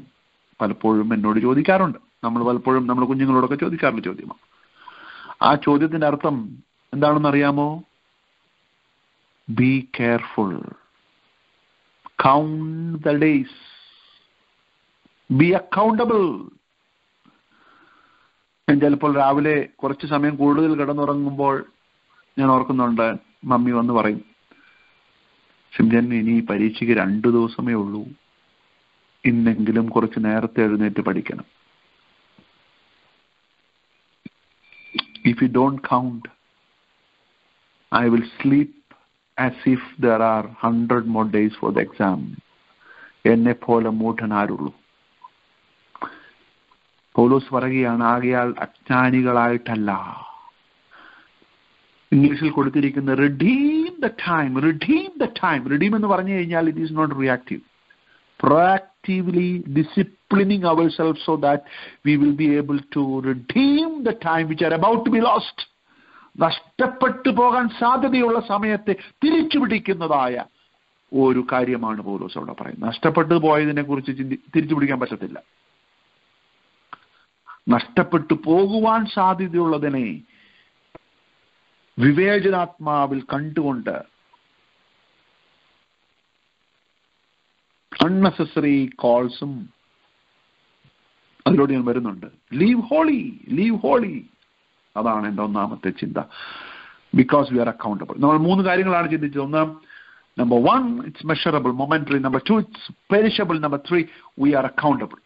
പലപ്പോഴും എന്നോട് ചോദിക്കാറുണ്ട്. പലപ്പോഴും നമ്മൾ കുഞ്ഞുങ്ങളോടൊക്കെ ചോദിക്കാറുള്ള ചോദ്യമാണ്. ആ ചോദ്യത്തിന്റെ അർത്ഥം എന്താണെന്ന് അറിയാമോ? Be careful, count the days, B accountable. ഞാൻ ചിലപ്പോൾ രാവിലെ കുറച്ച് സമയം കൂടുതൽ കിടന്നുറങ്ങുമ്പോൾ ഞാൻ ഓർക്കുന്നുണ്ട്, മമ്മി വന്ന് പറയും, സിംജൻ ഇനി പരീക്ഷയ്ക്ക് 2 ദിവസമേ ഉള്ളൂ, ഇന്നെങ്കിലും കുറച്ച് നേരത്തെ എഴുന്നേറ്റ് പഠിക്കണം. If you don't count, I will sleep as if there are 100 more days for the exam. എന്നെ പോലെ മൂഢനാരുള്ളൂ. പൗലോസ് പറയുകയാണ്, ആകയാൽ അജ്ഞാനികളായിട്ടല്ല. ഇംഗ്ലീഷിൽ കൊടുത്തിരിക്കുന്ന redeem the time. redeem എന്ന് പറഞ്ഞു കഴിഞ്ഞാൽ it is not reactive. Proactively disciplining ourselves so that we will be able to redeem the time which are about to be lost. നഷ്ടപ്പെട്ടു പോകാൻ സാധ്യതയുള്ള സമയത്തെ തിരിച്ചു പിടിക്കുന്നതായ ഒരു കാര്യമാണ് പൗലോസ് അവിടെ പറയുന്നത്. നഷ്ടപ്പെട്ടു പോയതിനെ കുറിച്ച് തിരിച്ചു പിടിക്കാൻ പറ്റത്തില്ല. നഷ്ടപ്പെട്ടു പോകുവാൻ സാധ്യതയുള്ളതിനെ വിവേചനാത്മാവിൽ കണ്ടുകൊണ്ട് അൺനെസസറി കോൾസും അതിലൂടെ ഞാൻ വരുന്നുണ്ട്. ലീവ് ഹോളി, ലീവ് ഹോളി, അതാണ് എൻ്റെ ഒന്നാമത്തെ ചിന്ത. Because we are accountable. നമ്മൾ 3 കാര്യങ്ങളാണ് ചിന്തിച്ചത്. ഒന്ന്, number 1 it's measurable, momentary. Number 2 it's perishable. Number 3 we are accountable.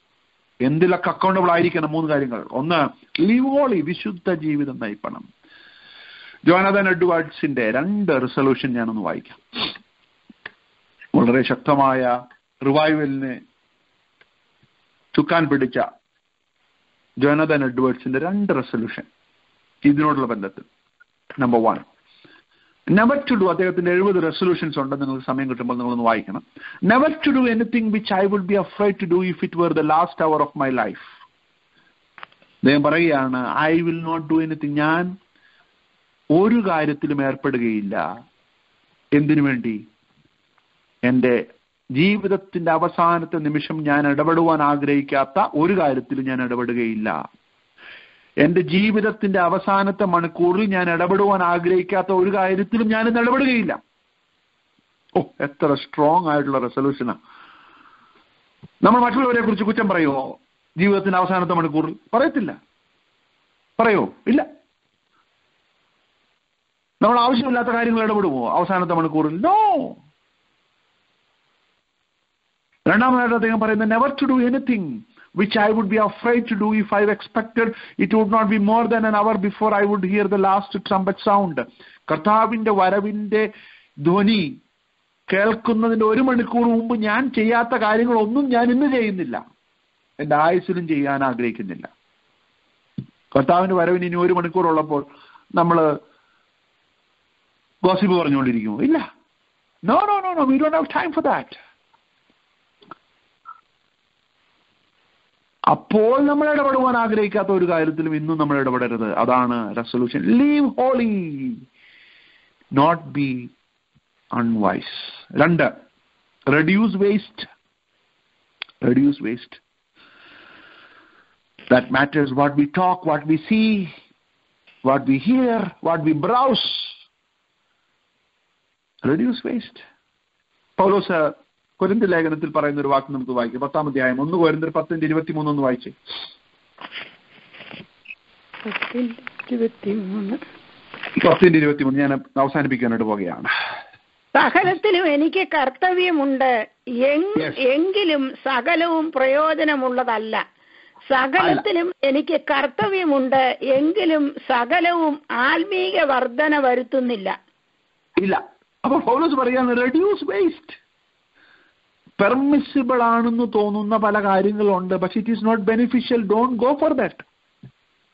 എന്തിലൊക്കെ അക്കൗണ്ടബിൾ ആയിരിക്കണം? 3 കാര്യങ്ങൾ. ഒന്ന്, ലീവ് ഹോളി, വിശുദ്ധ ജീവിതം നയിക്കണം. ജോനാഥൻ എഡ്വേർഡ്സിന്റെ 2 റെസൊല്യൂഷൻ ഞാനൊന്ന് വായിക്കാം. വളരെ ശക്തമായ റിവൈവലിനെ ചുക്കാൻ പിടിച്ച ജോനാഥൻ എഡ്വേർഡ്സിന്റെ 2 റെസൊല്യൂഷൻ ഇതിനോടുള്ള ബന്ധത്തിൽ. Number 1, never to do. അദ്ദേഹത്തിന്റെ 70 റെസൊല്യൂഷൻസ് ഉണ്ട്. നിങ്ങൾക്ക് സമയം കിട്ടുമ്പോൾ നിങ്ങളൊന്ന് വായിക്കണം. Never to do anything which I would be afraid to do if it were the last hour of my life. അദ്ദേഹം പറയുകയാണ്, I will not do anything. ഞാൻ ഒരു കാര്യത്തിലും ഏർപ്പെടുകയില്ല. എന്തിനു വേണ്ടി? എൻ്റെ ജീവിതത്തിന്റെ അവസാനത്തെ നിമിഷം ഞാൻ ഇടപെടുവാൻ ആഗ്രഹിക്കാത്ത ഒരു കാര്യത്തിലും ഞാൻ ഇടപെടുകയില്ല. എൻ്റെ ജീവിതത്തിന്റെ അവസാനത്തെ മണിക്കൂറിൽ ഞാൻ ഇടപെടുവാൻ ആഗ്രഹിക്കാത്ത ഒരു കാര്യത്തിലും ഞാൻ ഇടപെടുകയില്ല. ഓ, എത്ര സ്ട്രോങ് ആയിട്ടുള്ള റെസൊല്യൂഷനാ. നമ്മൾ മറ്റുള്ളവരെ കുറിച്ച് കുറ്റം പറയുമോ ജീവിതത്തിന്റെ അവസാനത്തെ മണിക്കൂറിൽ? പറയത്തില്ല. പറയോ? ഇല്ല. നമ്മൾ ആവശ്യമില്ലാത്ത കാര്യങ്ങൾ ഇടപെടുമോ അവസാനത്തെ മണിക്കൂറിൽ? നോ. രണ്ടാമതായിട്ട് അദ്ദേഹം പറയുന്നത്, never to do anything which I would be afraid to do if I expected it would not be more than an hour before I would hear the last trumpet sound. കർത്താവിന്റെ വരവിന്റെ ധ്വനി കേൾക്കുന്നതിന്റെ 1 മണിക്കൂർ മുമ്പ് ഞാൻ ചെയ്യാത്ത കാര്യങ്ങളൊന്നും ഞാൻ ഇന്ന് ചെയ്യുന്നില്ല, എൻ്റെ ആയുസ്സിലും ചെയ്യാൻ ആഗ്രഹിക്കുന്നില്ല. കർത്താവിന്റെ വരവിന് ഇനി 1 മണിക്കൂർ ഉള്ളപ്പോൾ നമ്മൾ ഗോസിപ്പ് പറഞ്ഞുകൊണ്ടിരിക്കുമോ? ഇല്ല. No no no no, we don't have time for that. അപ്പോൾ നമ്മൾ ഇടപെടുവാൻ ആഗ്രഹിക്കാത്ത ഒരു കാര്യത്തിലും ഇന്നും നമ്മൾ ഇടപെടരുത്. അതാണ് resolution. Live holy, not be unwise. 2, reduce waste. Reduce waste. That matters what we talk, what we see, what we hear, what we browse. Reduce waste. പൗലോസ് കൊരിന്ത്യർ ലേഖനത്തിൽ പറയുന്ന ഒരു വാക്ക് നമുക്ക് വായിക്കാം. 10-ാം അധ്യായം 1 കൊരിന്ത്യർ 10:23 ഒന്ന് വായിച്ചേ. 10:23 ഞാൻ അവസാനിപ്പിക്കാനായിട്ട് പോകുകയാണ്. സകലത്തിലും എനിക്ക് കർത്തവ്യമുണ്ട്, എങ്കിലും സകലവും പ്രയോജനമുള്ളതല്ല. സകലത്തിലും എനിക്ക് കർത്തവ്യമുണ്ട്, എങ്കിലും സകലവും ആത്മീക വർധന വരുത്തുന്നില്ല. ഇല്ല. അപ്പൊ പൗലോസ് പറയാണ്, റെഡ്യൂസ് വേസ്റ്റ്. പെർമിസിബിൾ ആണെന്ന് തോന്നുന്ന പല കാര്യങ്ങളുണ്ട്, പക്ഷെ it is not beneficial. Don't go for that.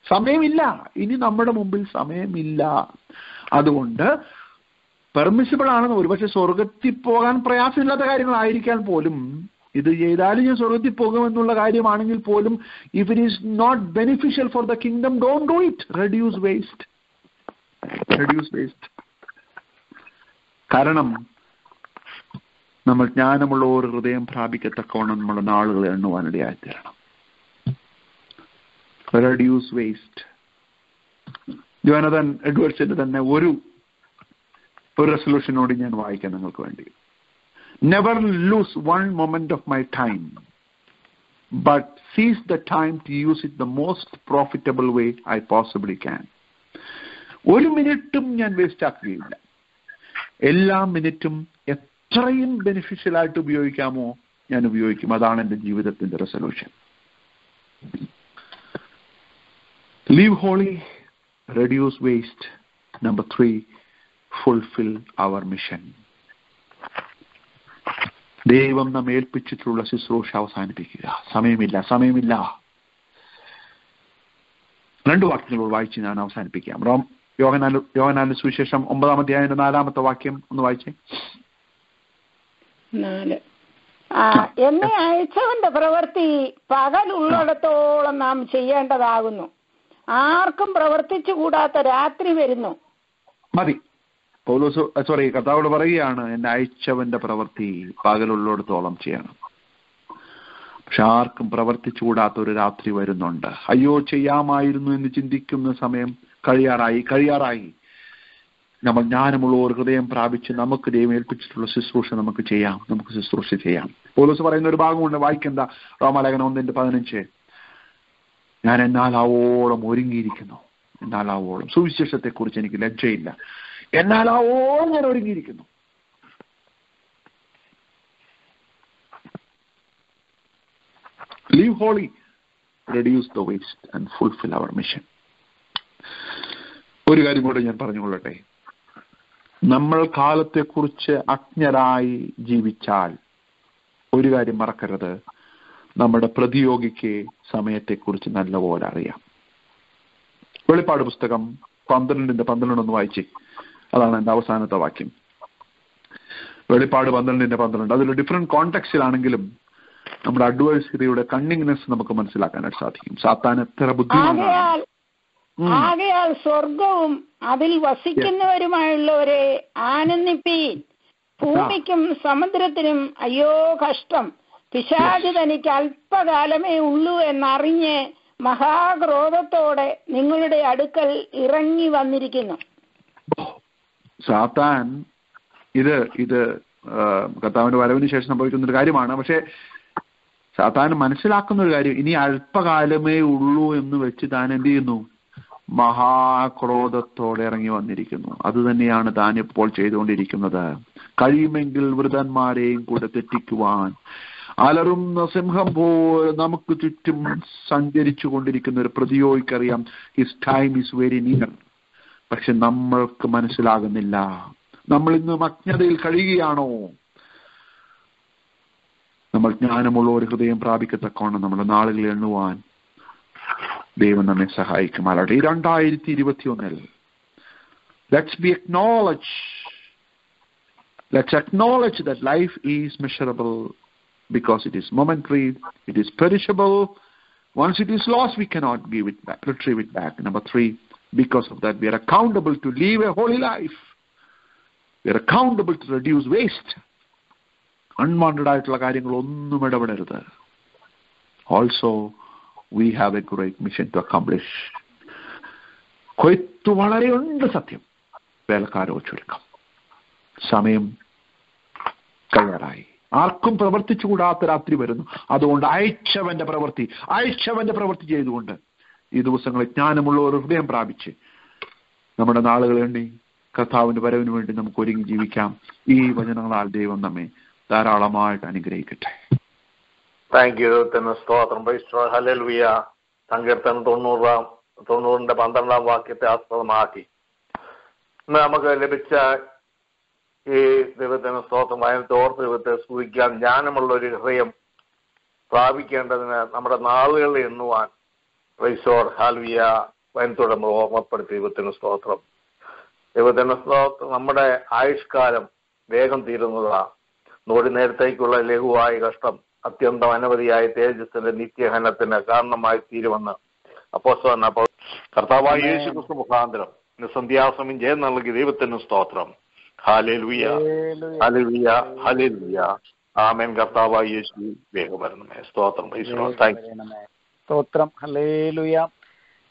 സമയമില്ല, ഇനി നമ്മുടെ മുമ്പിൽ സമയമില്ല. അതുകൊണ്ട് പെർമിസിബിൾ ആണെന്ന്, ഒരുപക്ഷെ സ്വർഗത്തിൽ പോകാൻ പ്രയാസമില്ലാത്ത കാര്യങ്ങളായിരിക്കാൻ പോലും, ഇത് ചെയ്താലും ഞാൻ സ്വർഗത്തിൽ പോകുമെന്നുള്ള കാര്യമാണെങ്കിൽ പോലും, if it is not beneficial for the kingdom, don't do it. Reduce waste. Reduce waste. കാരണം നമ്മൾ ജ്ഞാനമുള്ള ഒരു ഹൃദയം പ്രാപിക്കത്തക്കവണ്ണം നമ്മുടെ നാളുകൾ എണ്ണുവാനിടയായി തീരണം. Reduce waste. ജോനാഥൻ എഡ്വേർഡ്സിന്റെ തന്നെ ഒരു റെസൊല്യൂഷനോട് ഞാൻ വായിക്കാം നിങ്ങൾക്ക് വേണ്ടി. Never lose one moment of my time, but seize the time to use it the most profitable way I possibly can. 1 മിനിറ്റും ഞാൻ വേസ്റ്റ് ആക്കുകയില്ല. എല്ലാ മിനിറ്റും എത്രയും ബെനിഫിഷ്യൽ ആയിട്ട് ഉപയോഗിക്കാമോ ഞാൻ ഉപയോഗിക്കും. അതാണ് എൻ്റെ ജീവിതത്തിന്റെ resolution. Live holy, reduce waste. Number 3, fulfil our mission. ദൈവം നമ്മെ ഏൽപ്പിച്ചിട്ടുള്ള ശുശ്രൂഷ അവസാനിപ്പിക്കുക. സമയമില്ല, സമയമില്ല. 2 വാക്യങ്ങളോട് വായിച്ച് ഞാൻ അവസാനിപ്പിക്കാം. യോഹന്നാന്റെ സുവിശേഷം 9-ാം അധ്യായം 4-ാമത്തെ വാക്യം ഒന്ന് വായിച്ചേ. 4. എന്നെ അയച്ചവന്റെ പ്രവൃത്തി പകലുള്ളിടത്തോളം നാം ചെയ്യേണ്ടതാകുന്നു. ആർക്കും പ്രവർത്തിച്ചുകൂടാത്ത രാത്രി വരുന്നു. മതി. കർത്താവോട് പറയുകയാണ്, എന്നെ അയച്ചവന്റെ പ്രവൃത്തി പകലുള്ളിടത്തോളം ചെയ്യണം. പക്ഷെ ആർക്കും പ്രവർത്തിച്ചുകൂടാത്ത ഒരു രാത്രി വരുന്നുണ്ട്. അയ്യോ, ചെയ്യാമായിരുന്നു എന്ന് ചിന്തിക്കുന്ന സമയം കഴിയാറായി. നമ്മൾ ജ്ഞാനമുള്ള ഒരു ഹൃദയം പ്രാപിച്ച് നമുക്ക് ദൈവം ഏൽപ്പിച്ചിട്ടുള്ള ശുശ്രൂഷ നമുക്ക് ശുശ്രൂഷ ചെയ്യാം. പൗലോസ് പറയുന്ന ഒരു ഭാഗമുണ്ട്, വായിക്കണ്ട, റോമാലേഖനം 1:15. ഞാൻ എന്നാലാവോളം ഒരുങ്ങിയിരിക്കുന്നു, എന്നാലാവോളം. സുവിശേഷത്തെക്കുറിച്ച് എനിക്ക് ലജ്ജയില്ല, എന്നാലാവോളം ഞാൻ ഒരുങ്ങിയിരിക്കുന്നു. Live holy, reduce the waste and fulfill our mission. ഒരു കാര്യം കൂടെ ഞാൻ പറഞ്ഞുകൊള്ളട്ടെ. നമ്മൾ കാലത്തെക്കുറിച്ച് അജ്ഞരായി ജീവിച്ചാൽ ഒരു കാര്യം മറക്കരുത്, നമ്മുടെ പ്രതിയോഗിക്ക് സമയത്തെക്കുറിച്ച് നല്ലപോലെ അറിയാം. വെളിപ്പാട് പുസ്തകം 12:12 വായിച്ചേ. അതാണ് എൻ്റെ അവസാനത്തെ വാക്യം. വെളിപ്പാട് 12:12. അതൊരു ഡിഫറെന്റ് കോണ്ടെക്സ്റ്റിലാണെങ്കിലും നമ്മുടെ അഡ്വേഴ്സറിയുടെ കണ്ണിങ്നെസ് നമുക്ക് മനസ്സിലാക്കാനായിട്ട് സാധിക്കും. സാത്താൻ എത്ര ബുദ്ധിമുട്ടാണ്. ആകയാൽ സ്വർഗവും അതിൽ വസിക്കുന്നവരുമായുള്ളവരെ ആനന്ദിപ്പീൻ. ഭൂമിക്കും സമുദ്രത്തിനും അയ്യോ കഷ്ടം, പിശാച് തനിക്ക് അല്പകാലമേ ഉള്ളൂ എന്നറിഞ്ഞ് മഹാക്രോധത്തോടെ നിങ്ങളുടെ അടുക്കൽ ഇറങ്ങി വന്നിരിക്കുന്നു. സാത്താൻ ഇത് കർത്താവിന്റെ വരവിന് ശേഷം സംഭവിക്കുന്ന ഒരു കാര്യമാണ്. പക്ഷെ സാത്താൻ മനസ്സിലാക്കുന്ന ഒരു കാര്യം, ഇനി അല്പകാലമേ ഉള്ളൂ എന്ന് വെച്ച് താൻ എന്ത് ചെയ്യുന്നു? മഹാക്രോധത്തോടെ ഇറങ്ങി വന്നിരിക്കുന്നു. അത് തന്നെയാണ് താൻ ഇപ്പോൾ ചെയ്തുകൊണ്ടിരിക്കുന്നത്. കഴിയുമെങ്കിൽ വൃതന്മാരെയും കൂടെ തെറ്റിക്കുവാൻ അലറുന്ന സിംഹം പോലെ നമുക്ക് ചുറ്റും സഞ്ചരിച്ചു കൊണ്ടിരിക്കുന്ന ഒരു പ്രതിയോഗിക്കറിയാം, his time is very near. പക്ഷെ നമ്മൾക്ക് മനസ്സിലാകുന്നില്ല. നമ്മൾ ഇന്നും അജ്ഞതയിൽ കഴിയുകയാണോ? നമ്മൾ ജ്ഞാനമുള്ള ഒരു ഹൃദയം പ്രാപിക്കത്തക്കോണം നമ്മുടെ നാളുകൾ എണ്ണുവാൻ ദൈവം നമ്മെ സഹായിക്കുമാറാകട്ടെ. 2021 let's acknowledge that life is measurable because it is momentary, it is perishable. Once it is lost, we cannot give it back, retrieve it back. Number 3, because of that, we are accountable to live a holy life. We are accountable to reduce waste. Unwanted ആയിട്ടുള്ള കാര്യങ്ങൾ ഒന്നും ഇടപെടരുത്. Also, we have a great mission to accomplish. കൊയ്ത്തു വളരെയുണ്ട്, സത്യം, വേലക്കാരോ ചുരുക്കം. സമയം കഴിയാറായി. ആർക്കും പ്രവർത്തിച്ചുകൂടാത്ത രാത്രി വരുന്നു. അതുകൊണ്ട് അയച്ചവന്റെ പ്രവൃത്തി ചെയ്തുകൊണ്ട് ഈ ദിവസങ്ങളെ ജ്ഞാനമുള്ള ഒരു ഹൃദയം പ്രാപിച്ച് നമ്മുടെ നാളുകൾ എണ്ണി കർത്താവിന്റെ വരവിന് വേണ്ടി നമുക്ക് ഒരുങ്ങി ജീവിക്കാം. ഈ വചനങ്ങളാൽ ദൈവം നമ്മെ ധാരാളമായിട്ട് അനുഗ്രഹിക്കട്ടെ. Thank you. സ്തോത്രം. ഹല്ലേലൂയ. സങ്കീർത്തനം 90:12 വാക്യത്തെ ആസ്പദമാക്കി ഇന്ന് നമുക്ക് ലഭിച്ച ഈ ദൈവത്തിന് സ്തോത്രം. അതിനകത്ത് ഓർത്ത് ദൈവത്തെ സ്തുതിക്കാം. ജ്ഞാനമുള്ള ഒരു ഹൃദയം പ്രാപിക്കേണ്ടതിന് നമ്മുടെ നാളുകൾ എണ്ണുവാൻ ഹല്ലേലൂയ വയനത്തോടെ നമ്മൾ ഓർമ്മപ്പെടുത്തി. ദൈവത്തിന് സ്തോത്രം. ദൈവത്തിന് സ്തോത്രം. നമ്മുടെ ആയുഷ്കാലം വേഗം തീരുന്നതാ. നോടി നേരത്തേക്കുള്ള ലഘുവായ കഷ്ടം അത്യന്തം അനവധിയായ തേജസ്സിന്റെ നിത്യഹനത്തിന് കാരണമായി തീരുമെന്ന് അപ്പോസ്തലനായ കർത്താവായ യേശുക്രിസ്തു മുഖാന്തരം സന്ധ്യാസമയം ജയം നൽകി. ദൈവത്തിന് സ്തോത്രം. Hallelujah, hallelujah, hallelujah. ആമേൻ. കർത്താവായ യേശു വേഗം വരണമേ. സ്തോത്രം. സ്തോത്രം. ഹല്ലേലൂയ.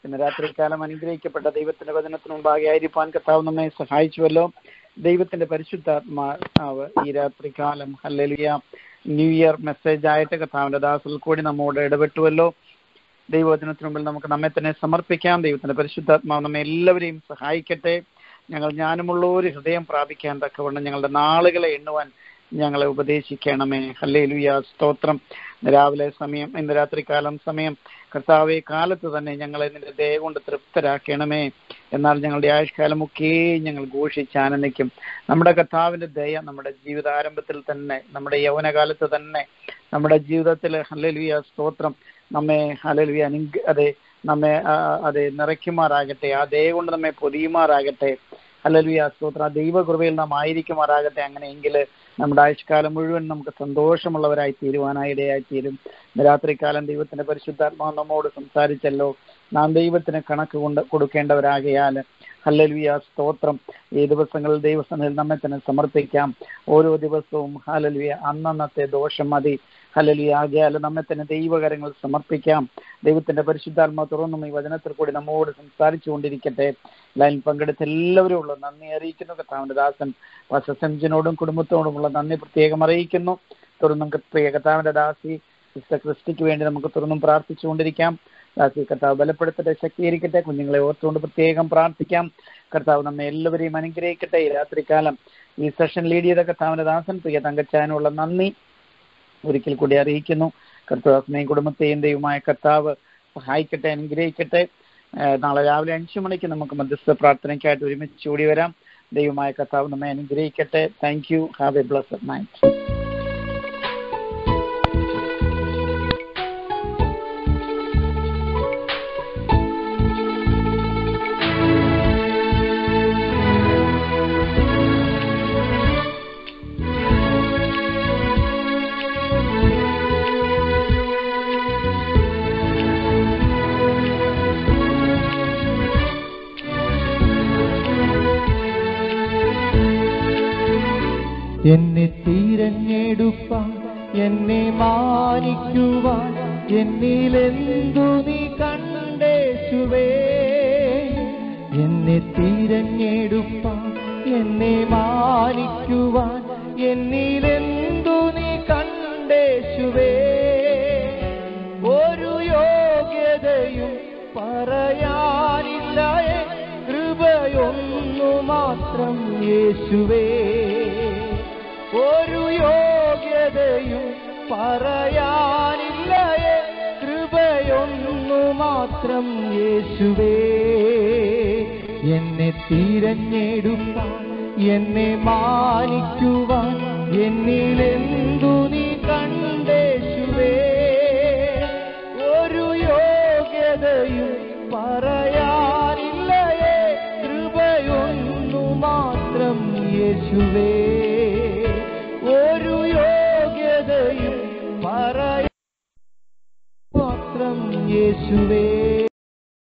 ഇന്ന് രാത്രികാലം അനുഗ്രഹിക്കപ്പെട്ട ദൈവത്തിന്റെ വചനത്തിന് മുമ്പാകെ ആയിരിക്കാൻ കർത്താവ് നമ്മെ സഹായിച്ചുവല്ലോ. ദൈവത്തിന്റെ പരിശുദ്ധാത്മാവ് ഈ രാത്രികാലം ഹല്ലേലൂയ ന്യൂ ഇയർ മെസ്സേജ് ആയിട്ട് കർത്താവിന്റെ ദാസിൽ കൂടി നമ്മോട് ഇടപെട്ടുവല്ലോ. ദൈവവചനത്തിന് മുമ്പിൽ നമുക്ക് നമ്മെ തന്നെ സമർപ്പിക്കാം. ദൈവത്തിന്റെ പരിശുദ്ധാത്മാവ് നമ്മെ എല്ലാവരെയും സഹായിക്കട്ടെ. ഞങ്ങൾ ജ്ഞാനമുള്ള ഒരു ഹൃദയം പ്രാപിക്കാൻ തക്കവണ്ണം ഞങ്ങളുടെ നാളുകളെ എണ്ണുവാൻ ഞങ്ങളെ ഉപദേശിക്കണമേ. ഹല്ലേലൂയ. സ്തോത്രം. രാവിലെ സമയം, ഇന്ന് രാത്രികാലം സമയം കർത്താവെ കാലത്ത് തന്നെ ഞങ്ങളെ നിന്റെ ദയ കൊണ്ട് തൃപ്തരാക്കണമേ. എന്നാൽ ഞങ്ങളുടെ ആയുഷ്കാലമൊക്കെ ഞങ്ങൾ ഘോഷിച്ചാനന്ദിക്കും. നമ്മുടെ കർത്താവിന്റെ ദയ നമ്മുടെ ജീവിതാരംഭത്തിൽ തന്നെ, നമ്മുടെ യൗവനകാലത്ത് തന്നെ, നമ്മുടെ ജീവിതത്തിൽ ഹല്ലേലൂയ സ്തോത്രം നമ്മെ ഹല്ലേലൂയ നമ്മെ നിറയ്ക്കുമാറാകട്ടെ. ആ ദയ കൊണ്ട് നമ്മെ പൊതിയുമാറാകട്ടെ. ഹല്ലേലൂയ സ്തോത്രം. ആ ദൈവകൃപയിൽ നാം ആയിരിക്കുമാറാകട്ടെ. അങ്ങനെയെങ്കിൽ നമ്മുടെ ആയുഷ്കാലം മുഴുവൻ നമുക്ക് സന്തോഷമുള്ളവരായി തീരുവാനായി ഇടയായിത്തീരും. രാത്രികാലം ദൈവത്തിന്റെ പരിശുദ്ധാത്മാവ് നമ്മോട് സംസാരിച്ചല്ലോ. നാം ദൈവത്തിന് കണക്ക് കൊടുക്കേണ്ടവരാകയാൽ ഹല്ലേലൂയ സ്തോത്രം. ഈ ദിവസങ്ങളിൽ ദൈവസന്നിധിയിൽ നമ്മെ തന്നെ സമർപ്പിക്കാം. ഓരോ ദിവസവും ഹല്ലേലൂയ അന്നന്നത്തെ ദോഷം മതി ഹല്ലേലൂയ. ആകയാൽ നമ്മെ തന്നെ ദൈവകരങ്ങൾ സമർപ്പിക്കാം. ദൈവത്തിന്റെ പരിശുദ്ധാത്മാ തുറന്നും ഈ വചനത്തിൽ കൂടി നമ്മോട് സംസാരിച്ചു കൊണ്ടിരിക്കട്ടെ. ലൈനിൽ പങ്കെടുത്ത് എല്ലാവരും ഉള്ള നന്ദി അറിയിക്കുന്നു. കർത്താവിന്റെ ദാസൻ സെഞ്ചിനോടും കുടുംബത്തോടുമുള്ള നന്ദി പ്രത്യേകം അറിയിക്കുന്നു. തുറന്നും പ്രിയ കർത്താവിന്റെ ദാസി സിസ്റ്റർ ക്രിസ്റ്റിക്ക് വേണ്ടി നമുക്ക് തുറന്നും പ്രാർത്ഥിച്ചുകൊണ്ടിരിക്കാം. ദാസി കർത്താവ് ബലപ്പെടുത്തട്ടെ, ശക്തീകരിക്കട്ടെ. കുഞ്ഞുങ്ങളെ ഓർത്തുകൊണ്ട് പ്രത്യേകം പ്രാർത്ഥിക്കാം. കർത്താവ് നമ്മെ എല്ലാവരെയും അനുഗ്രഹിക്കട്ടെ. ഈ രാത്രികാലം ഈ സെഷൻ ലീഡ് ചെയ്ത കർത്താവിന്റെ ദാസൻ പ്രിയ തങ്കച്ചാനുള്ള നന്ദി ഒരിക്കൽ കൂടി അറിയിക്കുന്നു. കർത്താവിനെയും കുടുംബത്തെയും ദൈവമായ കർത്താവ് സഹായിക്കട്ടെ, അനുഗ്രഹിക്കട്ടെ. നാളെ രാവിലെ 5 മണിക്ക് നമുക്ക് മധ്യസ്ഥ പ്രാർത്ഥനയ്ക്കായിട്ട് ഒരുമിച്ച് കൂടി വരാം. ദൈവമായ കർത്താവ് നമ്മെ അനുഗ്രഹിക്കട്ടെ. Thank you. Have A blessed night. എന്നെ തിരഞ്ഞെടുപ്പാൻ, എന്നെ മാനിക്കുവാൻ, എന്നിലെന്തു നീ കണ്ടേശുവേ. എന്നെ തിരഞ്ഞെടുപ്പാൻ, എന്നെ മാനിക്കുവാൻ, എന്നിലെന്തു നീ കണ്ടേശുവേ. ഒരു യോഗ്യതയും പറയാനില്ല, കൃപയൊന്നു മാത്രം യേശുവേ. ഒരു യോഗ്യതയും പറയാനില്ല, കൃപയൊന്നു മാത്രം യേശുവേ. എന്നെ തിരഞ്ഞെടുപ്പാൻ, എന്നെ മാനിക്കുവാൻ, എന്നിലെന്തു നീ കണ്ടേശുവേ. ഒരു യോഗ്യതയും പറയാനില്ല, കൃപയൊന്നു മാത്രം യേശുവേ. ഒരു യോഗ്യതയും പറയാൻ മാത്രം യേശുവേ.